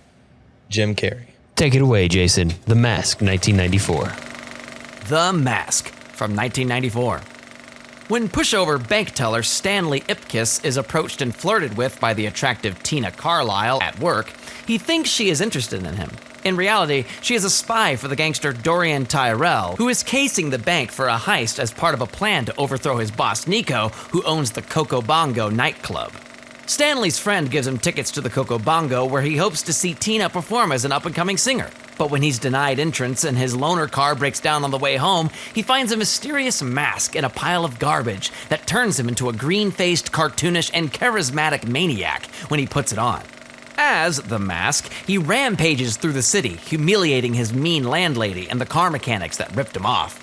Jim Carrey. Take it away, Jason. The Mask, 1994. The Mask from 1994. When pushover bank teller Stanley Ipkiss is approached and flirted with by the attractive Tina Carlisle at work, he thinks she is interested in him. In reality, she is a spy for the gangster Dorian Tyrell, who is casing the bank for a heist as part of a plan to overthrow his boss Nico, who owns the Coco Bongo nightclub. Stanley's friend gives him tickets to the Coco Bongo, where he hopes to see Tina perform as an up-and-coming singer. But when he's denied entrance and his loaner car breaks down on the way home, he finds a mysterious mask in a pile of garbage that turns him into a green-faced, cartoonish, and charismatic maniac when he puts it on. As the Mask, he rampages through the city, humiliating his mean landlady and the car mechanics that ripped him off.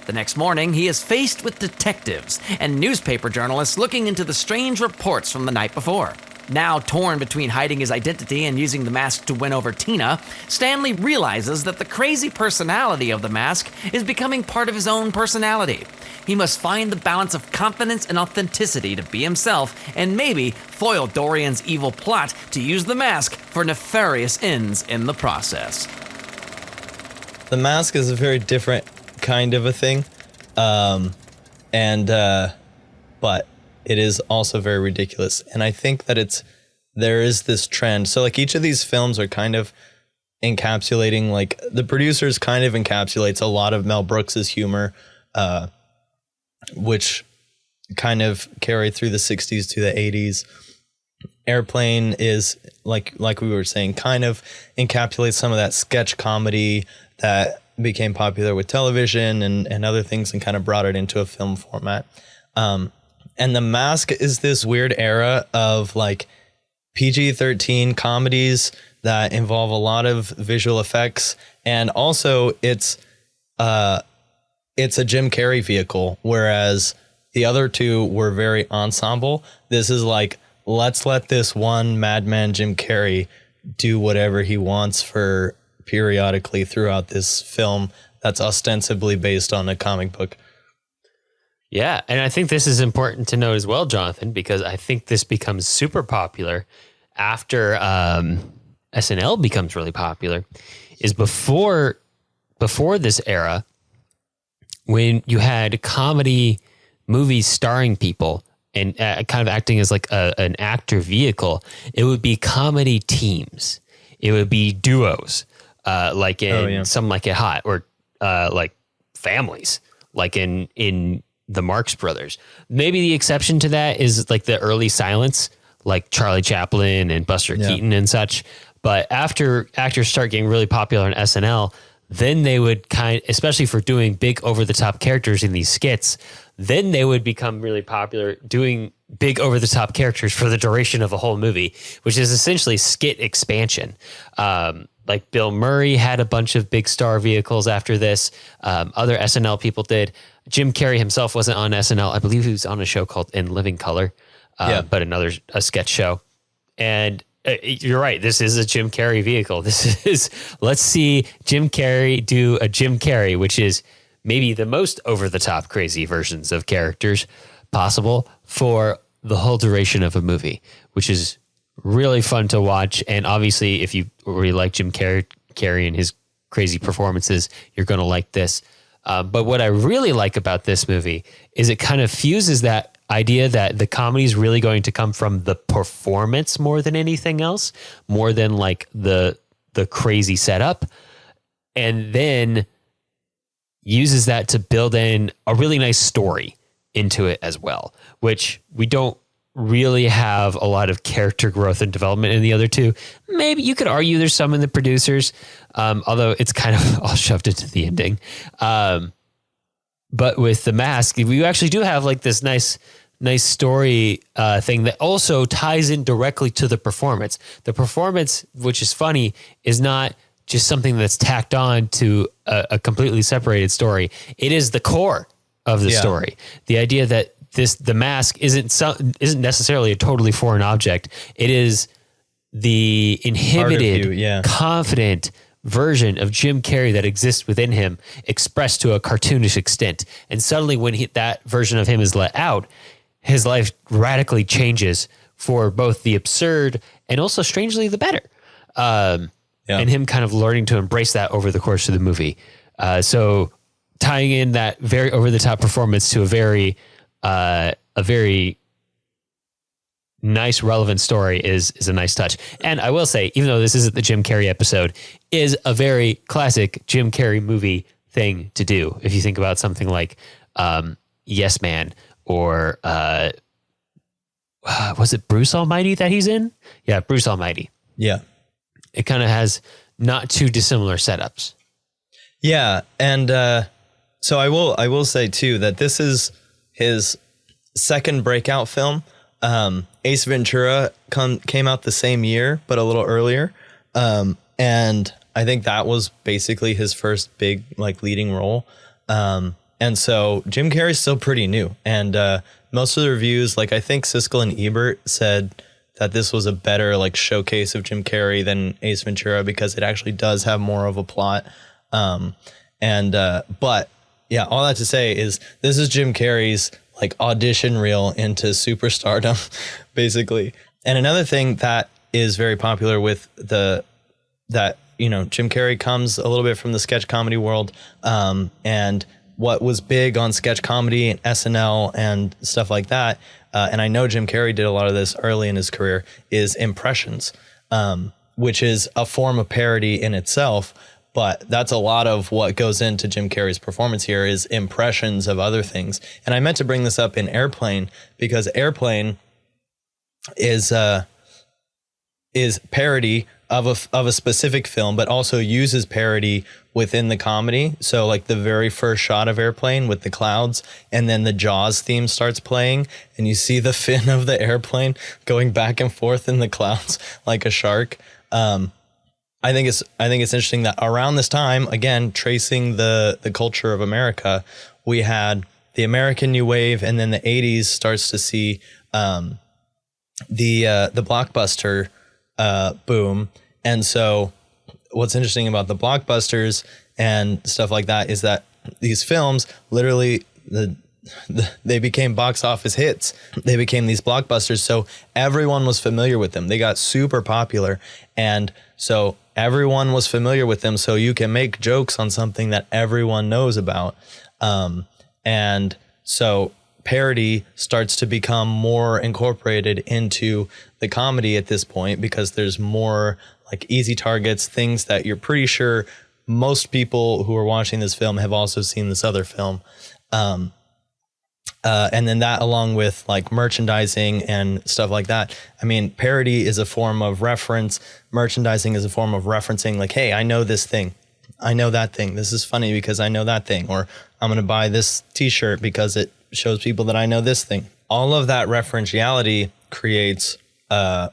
The next morning, he is faced with detectives and newspaper journalists looking into the strange reports from the night before. Now torn between hiding his identity and using the mask to win over Tina, Stanley realizes that the crazy personality of the mask is becoming part of his own personality. He must find the balance of confidence and authenticity to be himself, and maybe foil Dorian's evil plot to use the mask for nefarious ends in the process. The Mask is a very different kind of a thing, but it is also very ridiculous. And I think that there is this trend. So like each of these films are kind of encapsulating, like the producers kind of encapsulates a lot of Mel Brooks's humor, which kind of carried through the 60s to the 80s. Airplane is like we were saying, kind of encapsulates some of that sketch comedy that became popular with television and other things, and kind of brought it into a film format. And The Mask is this weird era of like PG-13 comedies that involve a lot of visual effects, and also it's a Jim Carrey vehicle, whereas the other two were very ensemble. This is like, let's let this one madman Jim Carrey do whatever he wants for periodically throughout this film that's ostensibly based on a comic book. Yeah, and I think this is important to note as well, Jonathan, because I think this becomes super popular after SNL becomes really popular, is before this era, when you had comedy movies starring people and kind of acting as like an actor vehicle, it would be comedy teams. It would be duos, like in Some Like It Hot, or like families, like in the Marx Brothers. Maybe the exception to that is like the early Silence, like Charlie Chaplin and Buster Keaton and such. But after actors start getting really popular on SNL, then they would especially for doing big over the top characters in these skits, then they would become really popular doing big over the top characters for the duration of a whole movie, which is essentially skit expansion. Like Bill Murray had a bunch of big star vehicles after this. Other SNL people did. Jim Carrey himself wasn't on SNL. I believe he was on a show called In Living Color, but a sketch show. And you're right. This is a Jim Carrey vehicle. This is, let's see Jim Carrey do a Jim Carrey, which is maybe the most over the top crazy versions of characters possible for the whole duration of a movie, which is really fun to watch. And obviously, if you really like Jim Carrey and his crazy performances, you're going to like this. But what I really like about this movie is it kind of fuses that idea that the comedy is really going to come from the performance more than anything else, more than like the crazy setup, and then uses that to build in a really nice story into it as well, which we don't really have a lot of character growth and development in the other two. Maybe you could argue there's some in the producers, although it's kind of all shoved into the ending. But with The Mask, we actually do have like this nice story thing that also ties in directly to the performance. The performance, which is funny, is not just something that's tacked on to a completely separated story. It is the core of the story. The idea that the mask isn't necessarily a totally foreign object. It is the inhibited, confident version of Jim Carrey that exists within him, expressed to a cartoonish extent. And suddenly when that version of him is let out, his life radically changes for both the absurd and also strangely the better. And him kind of learning to embrace that over the course of the movie. So tying in that very over the top performance to a very nice, relevant story is a nice touch. And I will say, even though this isn't the Jim Carrey episode, is a very classic Jim Carrey movie thing to do. If you think about something like Yes Man, or was it Bruce Almighty that he's in? Yeah, Bruce Almighty. Yeah. It kind of has not too dissimilar setups. Yeah, and so I will say too that this is his second breakout film. Ace Ventura came out the same year, but a little earlier, and I think that was basically his first big like leading role. And so Jim Carrey's still pretty new, and most of the reviews, like I think Siskel and Ebert said that this was a better like showcase of Jim Carrey than Ace Ventura because it actually does have more of a plot. But yeah, all that to say is this is Jim Carrey's like audition reel into superstardom, basically. And another thing that is very popular with Jim Carrey comes a little bit from the sketch comedy world. And what was big on sketch comedy and SNL and stuff like that and I know Jim Carrey did a lot of this early in his career, is impressions, which is a form of parody in itself. But that's a lot of what goes into Jim Carrey's performance here is impressions of other things. And I meant to bring this up in Airplane because Airplane is parody of a specific film, but also uses parody within the comedy. So like the very first shot of Airplane with the clouds, and then the Jaws theme starts playing, and you see the fin of the airplane going back and forth in the clouds like a shark. I think it's interesting that around this time, again, tracing the culture of America, we had the American New Wave, and then the 80s starts to see the blockbuster boom. And so what's interesting about the blockbusters and stuff like that is that these films literally they became box office hits. They became these blockbusters. So everyone was familiar with them. They got super popular. And so everyone was familiar with them. So you can make jokes on something that everyone knows about. And so parody starts to become more incorporated into the comedy at this point because there's more like easy targets, things that you're pretty sure most people who are watching this film have also seen this other film. And then that along with like merchandising and stuff like that. I mean, parody is a form of reference. Merchandising is a form of referencing like, hey, I know this thing. I know that thing. This is funny because I know that thing. Or I'm going to buy this t-shirt because it shows people that I know this thing. All of that referentiality creates the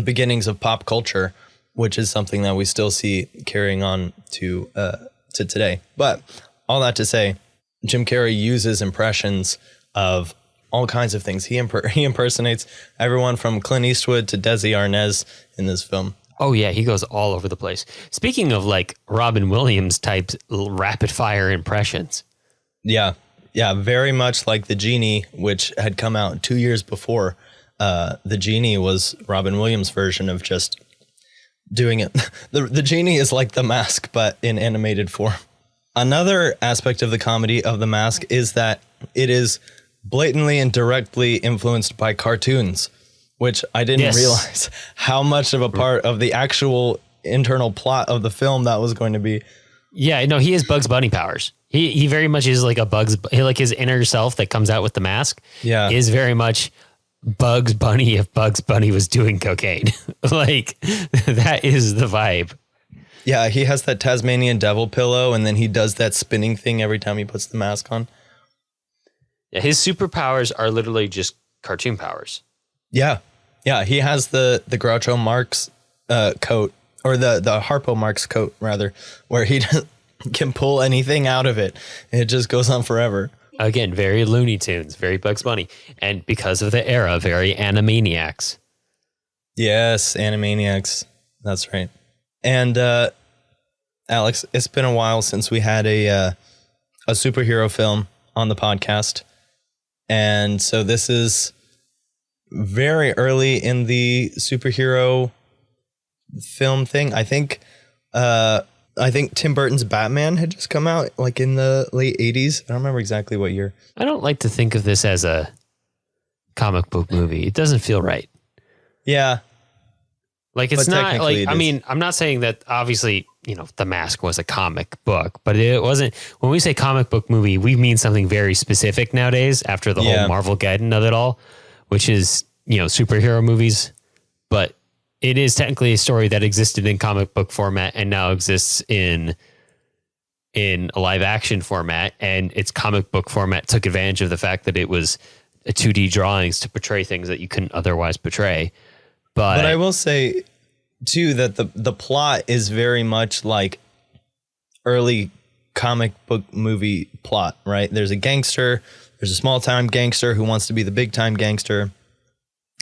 beginnings of pop culture, which is something that we still see carrying on to today. But all that to say, Jim Carrey uses impressions of all kinds of things. He impersonates everyone from Clint Eastwood to Desi Arnaz in this film. Oh yeah, he goes all over the place. Speaking of like Robin Williams type rapid fire impressions. Yeah, very much like The Genie, which had come out 2 years before. The Genie was Robin Williams' version of just doing it. The Genie is like The Mask, but in animated form. Another aspect of the comedy of The Mask is that it is blatantly and directly influenced by cartoons, which I didn't realize how much of a part of the actual internal plot of the film that was going to be. Yeah, no, he has Bugs Bunny powers. He very much is like like his inner self that comes out with the mask. Yeah, is very much Bugs Bunny if Bugs Bunny was doing cocaine. Like that is the vibe. Yeah, he has that Tasmanian devil pillow, and then he does that spinning thing every time he puts the mask on. Yeah, his superpowers are literally just cartoon powers. Yeah, he has the Groucho Marx coat, or the Harpo Marx coat, rather, where he can pull anything out of it. It just goes on forever. Again, very Looney Tunes, very Bugs Bunny. And because of the era, very Animaniacs. Yes, Animaniacs. That's right. And Alex, it's been a while since we had a superhero film on the podcast. And so this is very early in the superhero film thing. I think Tim Burton's Batman had just come out like in the late 80s. I don't remember exactly what year. I don't like to think of this as a comic book movie. It doesn't feel right. Yeah. Like it's not like, I mean, I'm not saying that obviously, you know, The Mask was a comic book, but it wasn't. When we say comic book movie, we mean something very specific nowadays after the whole Marvel-geddon of it all, which is, you know, superhero movies. But it is technically a story that existed in comic book format and now exists in a live action format. And its comic book format took advantage of the fact that it was a 2D drawings to portray things that you couldn't otherwise portray. But I will say too that the plot is very much like early comic book movie plot, right? There's a gangster, there's a small time gangster who wants to be the big time gangster.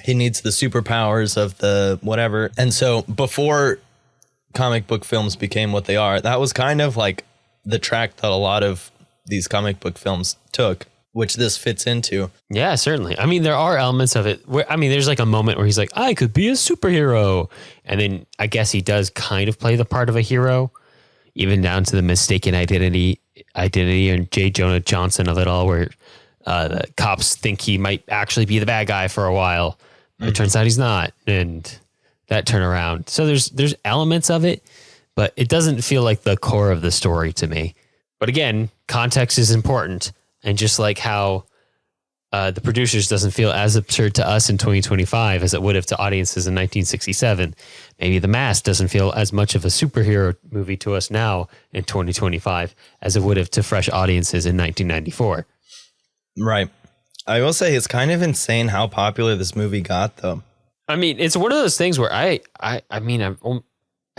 He needs the superpowers of the whatever. And so before comic book films became what they are, that was kind of like the track that a lot of these comic book films took, which this fits into. Yeah, certainly. I mean, there are elements of it where, I mean, there's like a moment where he's like, I could be a superhero. And then I guess he does kind of play the part of a hero, even down to the mistaken identity and J. Jonah Jameson of it all, where The cops think he might actually be the bad guy for a while. It turns out he's not, and that turnaround. So there's elements of it, but it doesn't feel like the core of the story to me. But again, context is important, and just like how The Producers doesn't feel as absurd to us in 2025 as it would have to audiences in 1967. Maybe The Mask doesn't feel as much of a superhero movie to us now in 2025 as it would have to fresh audiences in 1994. Right. I will say it's kind of insane how popular this movie got, though. I mean, it's one of those things where it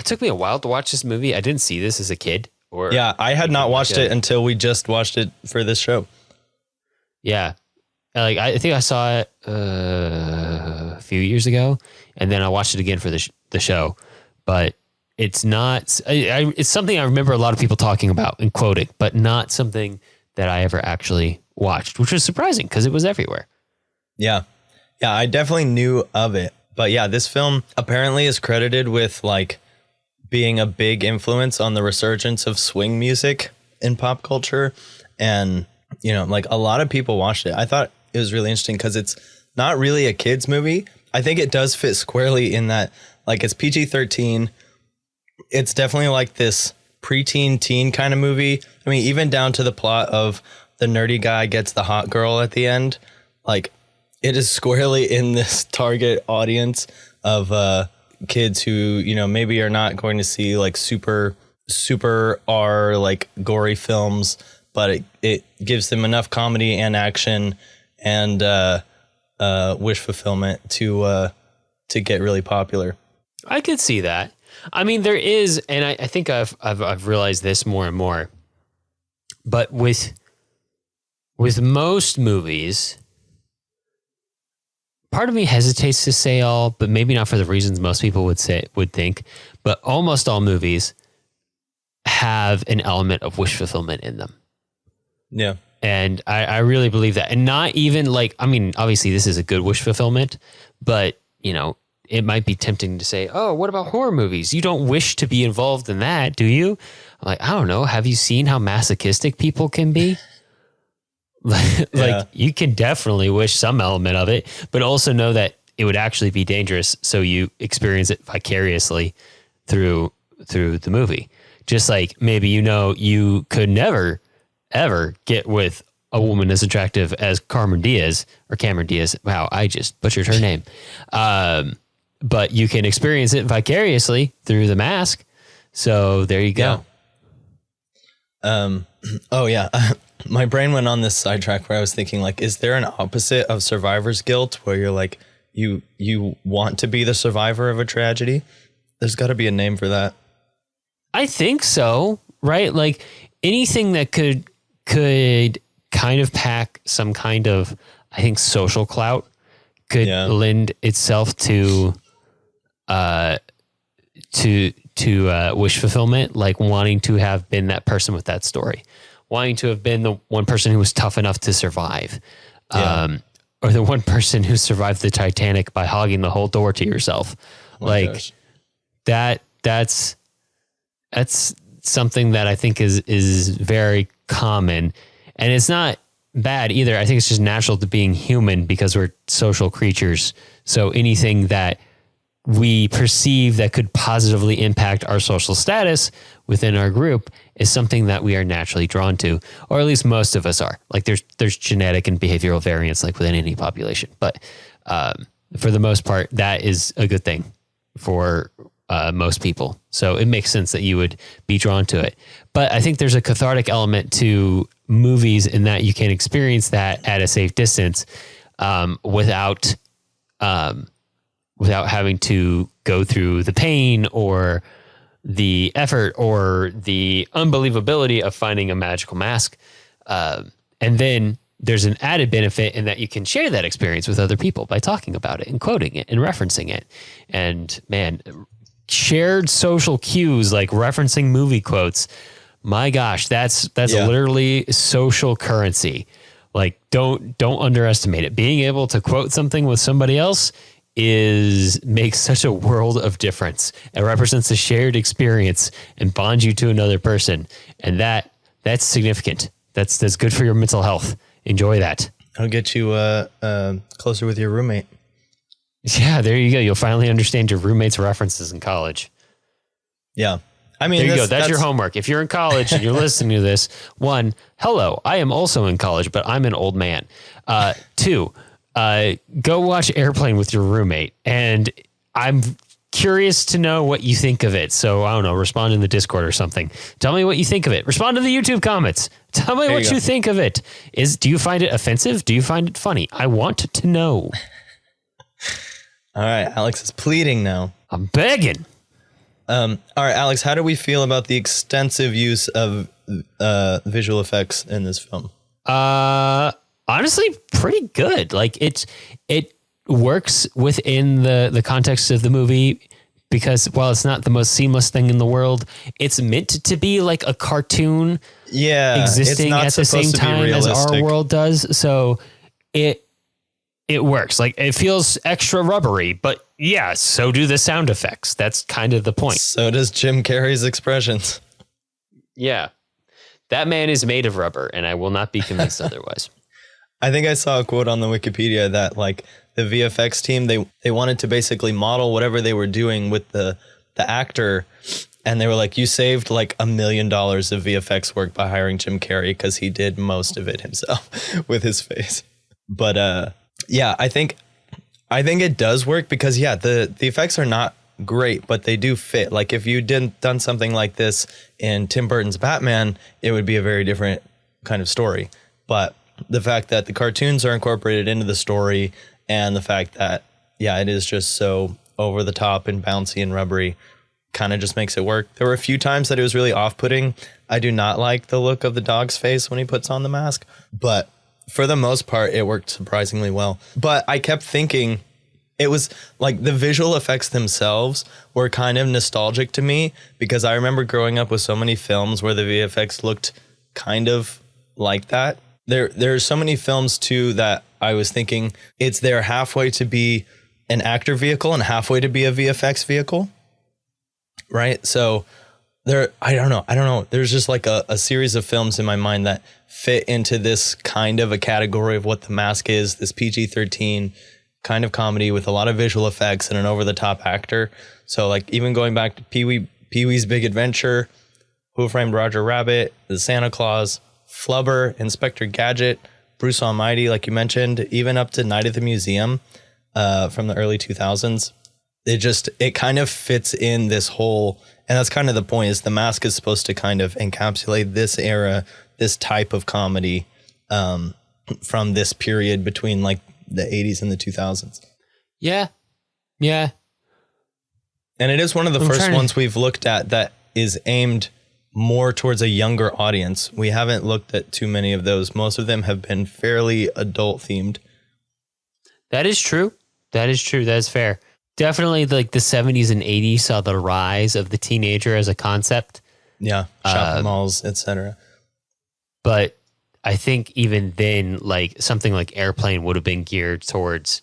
took me a while to watch this movie. I didn't see this as a kid. Yeah, I had not watched it until we just watched it for this show. Yeah. Like, I think I saw it a few years ago, and then I watched it again for the show. But it's not, it's something I remember a lot of people talking about and quoting, but not something that I ever actually watched, which was surprising because it was everywhere. Yeah. Yeah, I definitely knew of it. But yeah, this film apparently is credited with like being a big influence on the resurgence of swing music in pop culture. And, you know, like a lot of people watched it. I thought it was really interesting because it's not really a kid's movie. I think it does fit squarely in that, like, it's PG-13. It's definitely like this preteen teen kind of movie. I mean, even down to the plot of the nerdy guy gets the hot girl at the end. Like, it is squarely in this target audience of kids who, you know, maybe are not going to see like super R like gory films, but it gives them enough comedy and action and wish fulfillment to get really popular. I could see that. I mean, there is, and I think I've realized this more and more, but with most movies, part of me hesitates to say all, but maybe not for the reasons most people would think, but almost all movies have an element of wish fulfillment in them. Yeah. And I really believe that. And not even like, I mean, obviously this is a good wish fulfillment, but, you know, it might be tempting to say, oh, what about horror movies? You don't wish to be involved in that, do you? I'm like, I don't know. Have you seen how masochistic people can be? Like, you can definitely wish some element of it, but also know that it would actually be dangerous. So you experience it vicariously through the movie. Just like maybe, you know, you could never, ever get with a woman as attractive as Cameron Diaz. Wow, I just butchered her name. But you can experience it vicariously through The Mask. So there you go. Yeah. Oh yeah. My brain went on this sidetrack where I was thinking, like, is there an opposite of survivor's guilt where you're like, you want to be the survivor of a tragedy? There's got to be a name for that. I think so, right? Like anything that could kind of pack some kind of, I think, social clout could lend itself to wish fulfillment, like wanting to have been that person with that story. Wanting to have been the one person who was tough enough to survive, or the one person who survived the Titanic by hogging the whole door to yourself. That's something that I think is very common, and it's not bad either. I think it's just natural to being human because we're social creatures. So anything that we perceive that could positively impact our social status within our group is something that we are naturally drawn to, or at least most of us are. Like there's genetic and behavioral variance like within any population, but for the most part, that is a good thing for most people. So it makes sense that you would be drawn to it. But I think there's a cathartic element to movies in that you can experience that at a safe distance without having to go through the pain or the effort or the unbelievability of finding a magical mask. And then there's an added benefit in that you can share that experience with other people by talking about it and quoting it and referencing it. And man, shared social cues like referencing movie quotes, my gosh, that's literally social currency. Like don't underestimate it. Being able to quote something with somebody else makes such a world of difference. It represents a shared experience and bonds you to another person. And that's significant. That's good for your mental health. Enjoy that. It'll get you closer with your roommate. Yeah, there you go. You'll finally understand your roommate's references in college. Yeah. I mean, there you go. That's your homework. If you're in college and you're listening to this, 1, hello, I am also in college, but I'm an old man. 2, go watch Airplane with your roommate. And I'm curious to know what you think of it. So I don't know, respond in the Discord or something. Tell me what you think of it. Respond to the YouTube comments. Tell me what you think of it. Do you find it offensive? Do you find it funny? I want to know. All right, Alex is pleading now. I'm begging. All right, Alex, how do we feel about the extensive use of visual effects in this film? Honestly, pretty good. Like it works within the context of the movie because while it's not the most seamless thing in the world, it's meant to be like a cartoon existing at the same time as our world does. So it works. Like it feels extra rubbery, but yeah, so do the sound effects. That's kind of the point. So does Jim Carrey's expressions. Yeah. That man is made of rubber, and I will not be convinced otherwise. I think I saw a quote on the Wikipedia that like the VFX team, they wanted to basically model whatever they were doing with the actor. And they were like, you saved like $1 million of VFX work by hiring Jim Carrey because he did most of it himself with his face. But yeah, I think it does work because the effects are not great, but they do fit. Like if you done something like this in Tim Burton's Batman, it would be a very different kind of story. But the fact that the cartoons are incorporated into the story and the fact that, it is just so over the top and bouncy and rubbery kind of just makes it work. There were a few times that it was really off-putting. I do not like the look of the dog's face when he puts on the mask, but for the most part, it worked surprisingly well. But I kept thinking it was like the visual effects themselves were kind of nostalgic to me because I remember growing up with so many films where the VFX looked kind of like that. There are so many films too that I was thinking it's there halfway to be an actor vehicle and halfway to be a VFX vehicle. Right. So I don't know. There's just like a series of films in my mind that fit into this kind of a category of what The Mask is, this PG-13 kind of comedy with a lot of visual effects and an over-the-top actor. So like even going back to Pee-wee's Big Adventure, Who Framed Roger Rabbit, The Santa Claus, Flubber, Inspector Gadget, Bruce Almighty, like you mentioned, even up to Night at the Museum from the early 2000s. It kind of fits in this whole, and that's kind of the point, is The Mask is supposed to kind of encapsulate this era, this type of comedy from this period between like the 80s and the 2000s. Yeah. Yeah. And it is one of the first ones we've looked at that is aimed more towards a younger audience. We haven't looked at too many of those. Most of them have been fairly adult themed. That is true. That is fair. Definitely like the 70s and 80s saw the rise of the teenager as a concept. Yeah. Shopping malls, etc. But I think even then, like something like Airplane would have been geared towards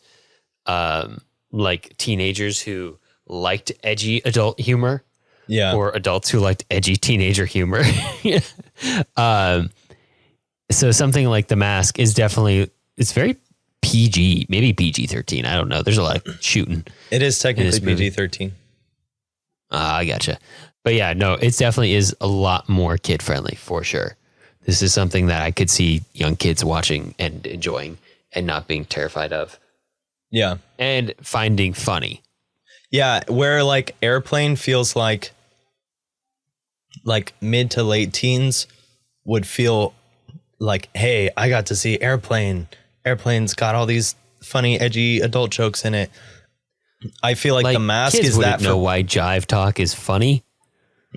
like teenagers who liked edgy adult humor. Yeah. Or adults who liked edgy teenager humor. So something like The Mask is definitely, it's very PG, maybe PG-13. I don't know. There's a lot of shooting. It is technically PG-13. I gotcha. But yeah, no, it definitely is a lot more kid friendly for sure. This is something that I could see young kids watching and enjoying and not being terrified of. Yeah. And finding funny. Yeah, where like Airplane feels like mid to late teens would feel like, hey, I got to see Airplane. Airplane's got all these funny, edgy adult jokes in it. I feel like The Mask kids is that. Know why jive talk is funny.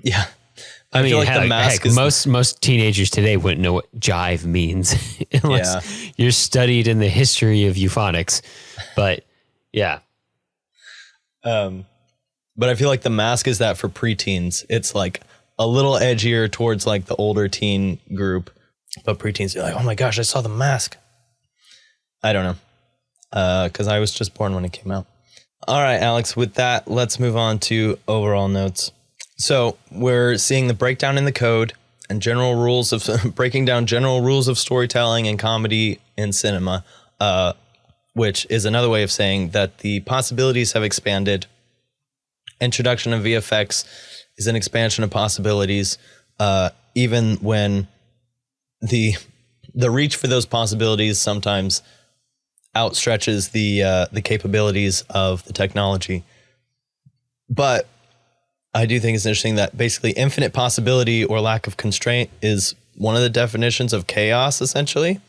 Yeah, I mean, feel like The Mask is most teenagers today wouldn't know what jive means unless you're studied in the history of euphonics. But yeah. But I feel like The Mask is that for preteens. It's like a little edgier towards like the older teen group, but preteens are like, oh my gosh, I saw The Mask. I don't know, because I was just born when it came out. All right, Alex, with that, let's move on to overall notes. So we're seeing the breakdown in the code. and general rules of breaking down general rules of storytelling and comedy in cinema, which is another way of saying that the possibilities have expanded. Introduction of VFX is an expansion of possibilities, even when the reach for those possibilities sometimes outstretches the capabilities of the technology. But I do think it's interesting that basically infinite possibility or lack of constraint is one of the definitions of chaos, essentially,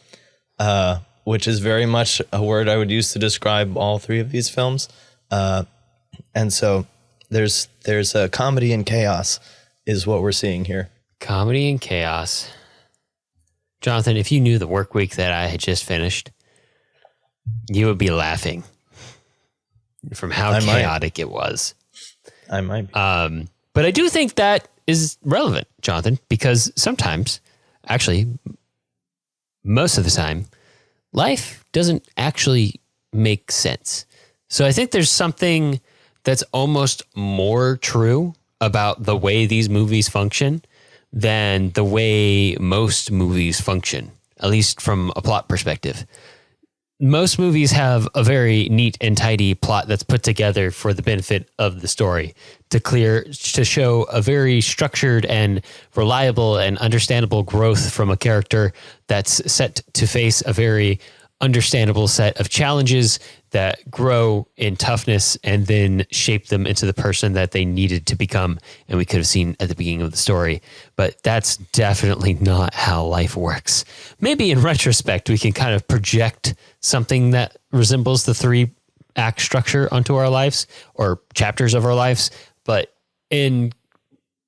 which is very much a word I would use to describe all three of these films. And so there's a comedy and chaos is what we're seeing here. Comedy and chaos. Jonathan, if you knew the work week that I had just finished, you would be laughing from how chaotic it was. I might be. But I do think that is relevant, Jonathan, because sometimes, actually, most of the time, life doesn't actually make sense. So I think there's something that's almost more true about the way these movies function than the way most movies function, at least from a plot perspective. Most movies have a very neat and tidy plot that's put together for the benefit of the story to show a very structured and reliable and understandable growth from a character that's set to face a very understandable set of challenges that grow in toughness and then shape them into the person that they needed to become. And we could have seen at the beginning of the story, but that's definitely not how life works. Maybe in retrospect, we can kind of project something that resembles the 3-act structure onto our lives or chapters of our lives. But in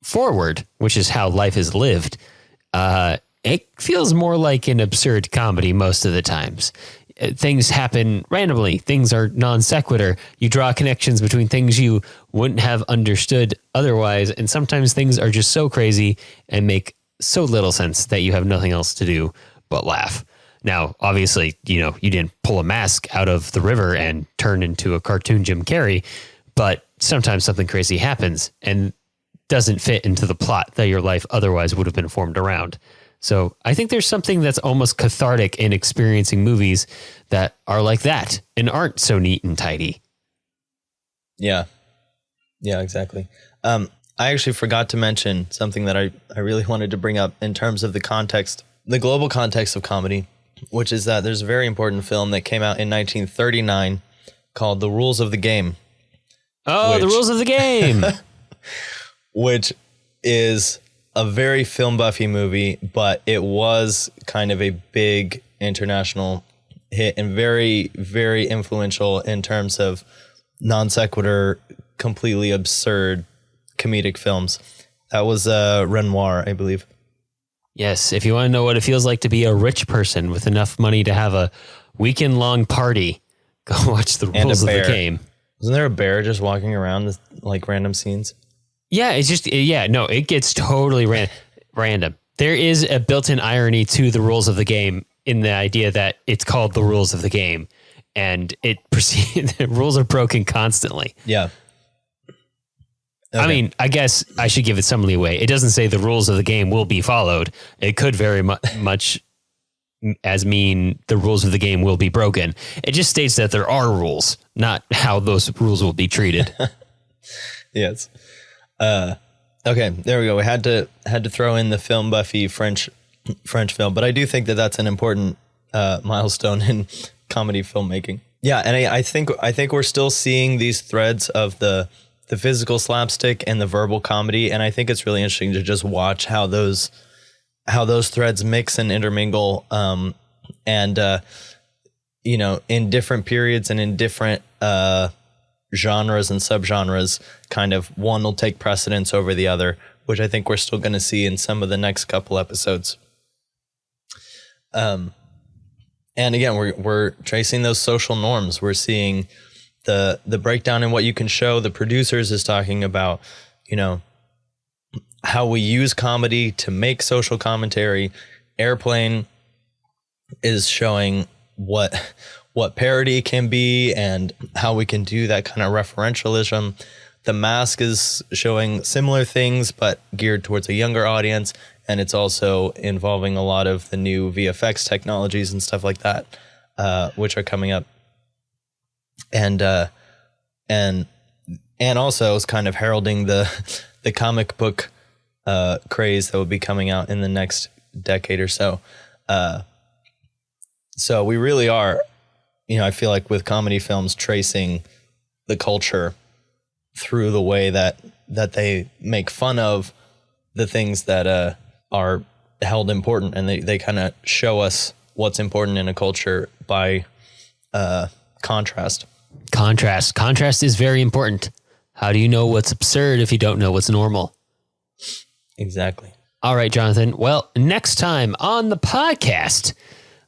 forward, which is how life is lived, it feels more like an absurd comedy most of the times. Things happen randomly. Things are non sequitur. You draw connections between things you wouldn't have understood otherwise. And sometimes things are just so crazy and make so little sense that you have nothing else to do but laugh. Now, obviously, you didn't pull a mask out of the river and turn into a cartoon Jim Carrey, but sometimes something crazy happens and doesn't fit into the plot that your life otherwise would have been formed around. So I think there's something that's almost cathartic in experiencing movies that are like that and aren't so neat and tidy. Yeah, exactly. I actually forgot to mention something that I really wanted to bring up in terms of the context, the global context of comedy, which is that there's a very important film that came out in 1939 called The Rules of the Game. Oh, The Rules of the Game. Which is a very film buffy movie, but it was kind of a big international hit and very, very influential in terms of non sequitur, completely absurd comedic films. That was Renoir, I believe. Yes, if you want to know what it feels like to be a rich person with enough money to have a weekend-long party, go watch The Rules of the Game. Wasn't there a bear just walking around with, like, random scenes? Yeah, it gets totally random. There is a built-in irony to The Rules of the Game in the idea that it's called The Rules of the Game, and the rules are broken constantly. Yeah. Okay. I mean, I guess I should give it some leeway. It doesn't say the rules of the game will be followed. It could very much as mean the rules of the game will be broken. It just states that there are rules, not how those rules will be treated. Yes. Okay, there we go. We had to throw in the film buffy French film, but I do think that that's an important milestone in comedy filmmaking. Yeah, and I think we're still seeing these threads of the physical slapstick and the verbal comedy, and I think it's really interesting to just watch how those threads mix and intermingle, in different periods and in different genres and subgenres, kind of one will take precedence over the other, which I think we're still going to see in some of the next couple episodes. And again, we're tracing those social norms. We're seeing the breakdown in what you can show. The producers is talking about, how we use comedy to make social commentary. Airplane is showing what parody can be and how we can do that kind of referentialism. The Mask is showing similar things, but geared towards a younger audience. and it's also involving a lot of the new VFX technologies and stuff like that, which are coming up. And also it's kind of heralding the comic book craze that will be coming out in the next decade or so. So we really are, I feel like with comedy films tracing the culture through the way that they make fun of the things that are held important, and they kind of show us what's important in a culture by contrast. Contrast is very important. How do you know what's absurd if you don't know what's normal? Exactly. All right, Jonathan. Well, next time on the podcast,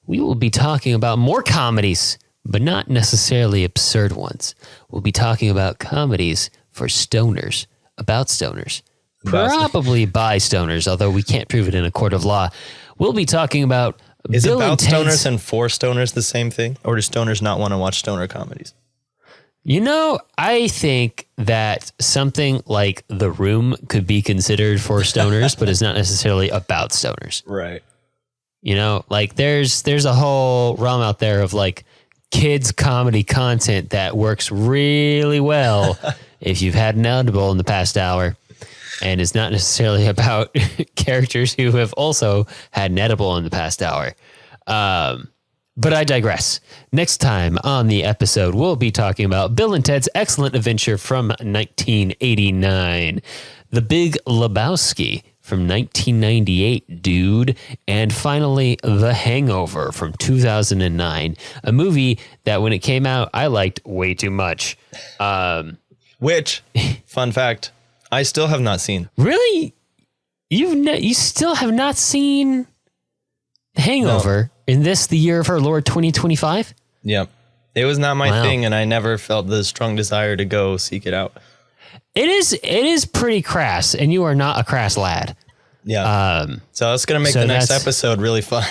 we will be talking about more comedies, but not necessarily absurd ones. We'll be talking about comedies for stoners, about stoners, probably by stoners, although we can't prove it in a court of law. We'll be talking about Is Bill about and Ted's, stoners and for stoners the same thing? Or do stoners not want to watch stoner comedies? I think that something like The Room could be considered for stoners, but it's not necessarily about stoners. Right. There's a whole realm out there of like kids comedy content that works really well if you've had an edible in the past hour, and is not necessarily about characters who have also had an edible in the past hour. But I digress. Next time on the episode, we'll be talking about Bill and Ted's Excellent Adventure from 1989, The Big Lebowski from 1998, dude, and finally, The Hangover from 2009, a movie that when it came out, I liked way too much. Which, fun fact, I still have not seen. Really? You still have not seen The Hangover in the year of our Lord 2025? Yep. It was not my thing, and I never felt the strong desire to go seek it out. It is pretty crass, and you are not a crass lad. Yeah. So that's going to make the next episode really fun.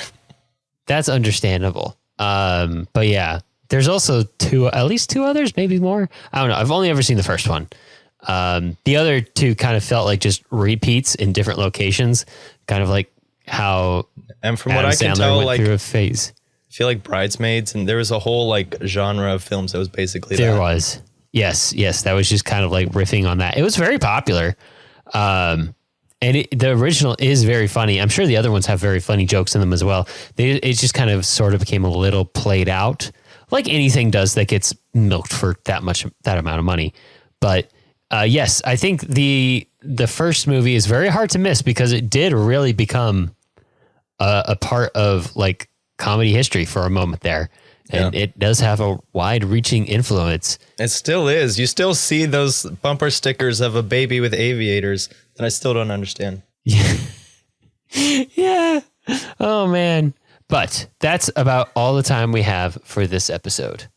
That's understandable. But yeah, there's also at least two others, maybe more. I don't know. I've only ever seen the first one. The other two kind of felt like just repeats in different locations, kind of like how and from what I can tell, went through a phase. I feel like Bridesmaids, and there was a whole like genre of films that was basically there was. Yes, that was just kind of like riffing on that. It was very popular. And the original is very funny. I'm sure the other ones have very funny jokes in them as well. It just kind of sort of became a little played out, like anything does that gets milked for that amount of money. But yes, I think the first movie is very hard to miss because it did really become a part of like comedy history for a moment there. And it does have a wide-reaching influence. It still is. You still see those bumper stickers of a baby with aviators that I still don't understand. Yeah. Oh, man. But that's about all the time we have for this episode.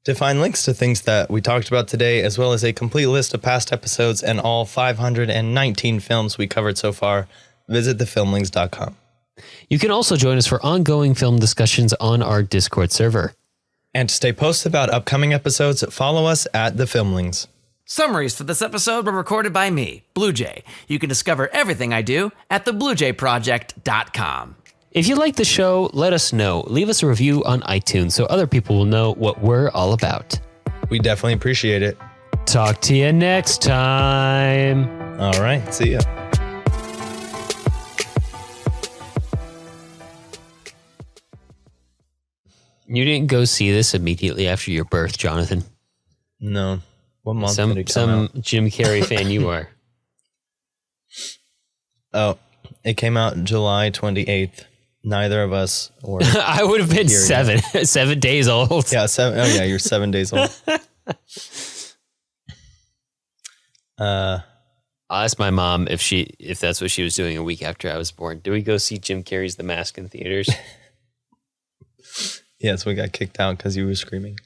To find links to things that we talked about today, as well as a complete list of past episodes and all 519 films we covered so far, visit thefilmlings.com. You can also join us for ongoing film discussions on our Discord server. And to stay posted about upcoming episodes, follow us at The Filmlings. Summaries for this episode were recorded by me, Blue Jay. You can discover everything I do at thebluejayproject.com. If you like the show, let us know. Leave us a review on iTunes so other people will know what we're all about. We definitely appreciate it. Talk to you next time. All right. See ya. You didn't go see this immediately after your birth, Jonathan. No. What month did it come out? Some Jim Carrey fan you are. Oh, it came out July 28th. Neither of us were. I would have been 7 days old. Yeah, 7. Oh yeah, you're 7 days old. I'll ask my mom if that's what she was doing a week after I was born. Do we go see Jim Carrey's The Mask in theaters? Yes, we got kicked out because you were screaming.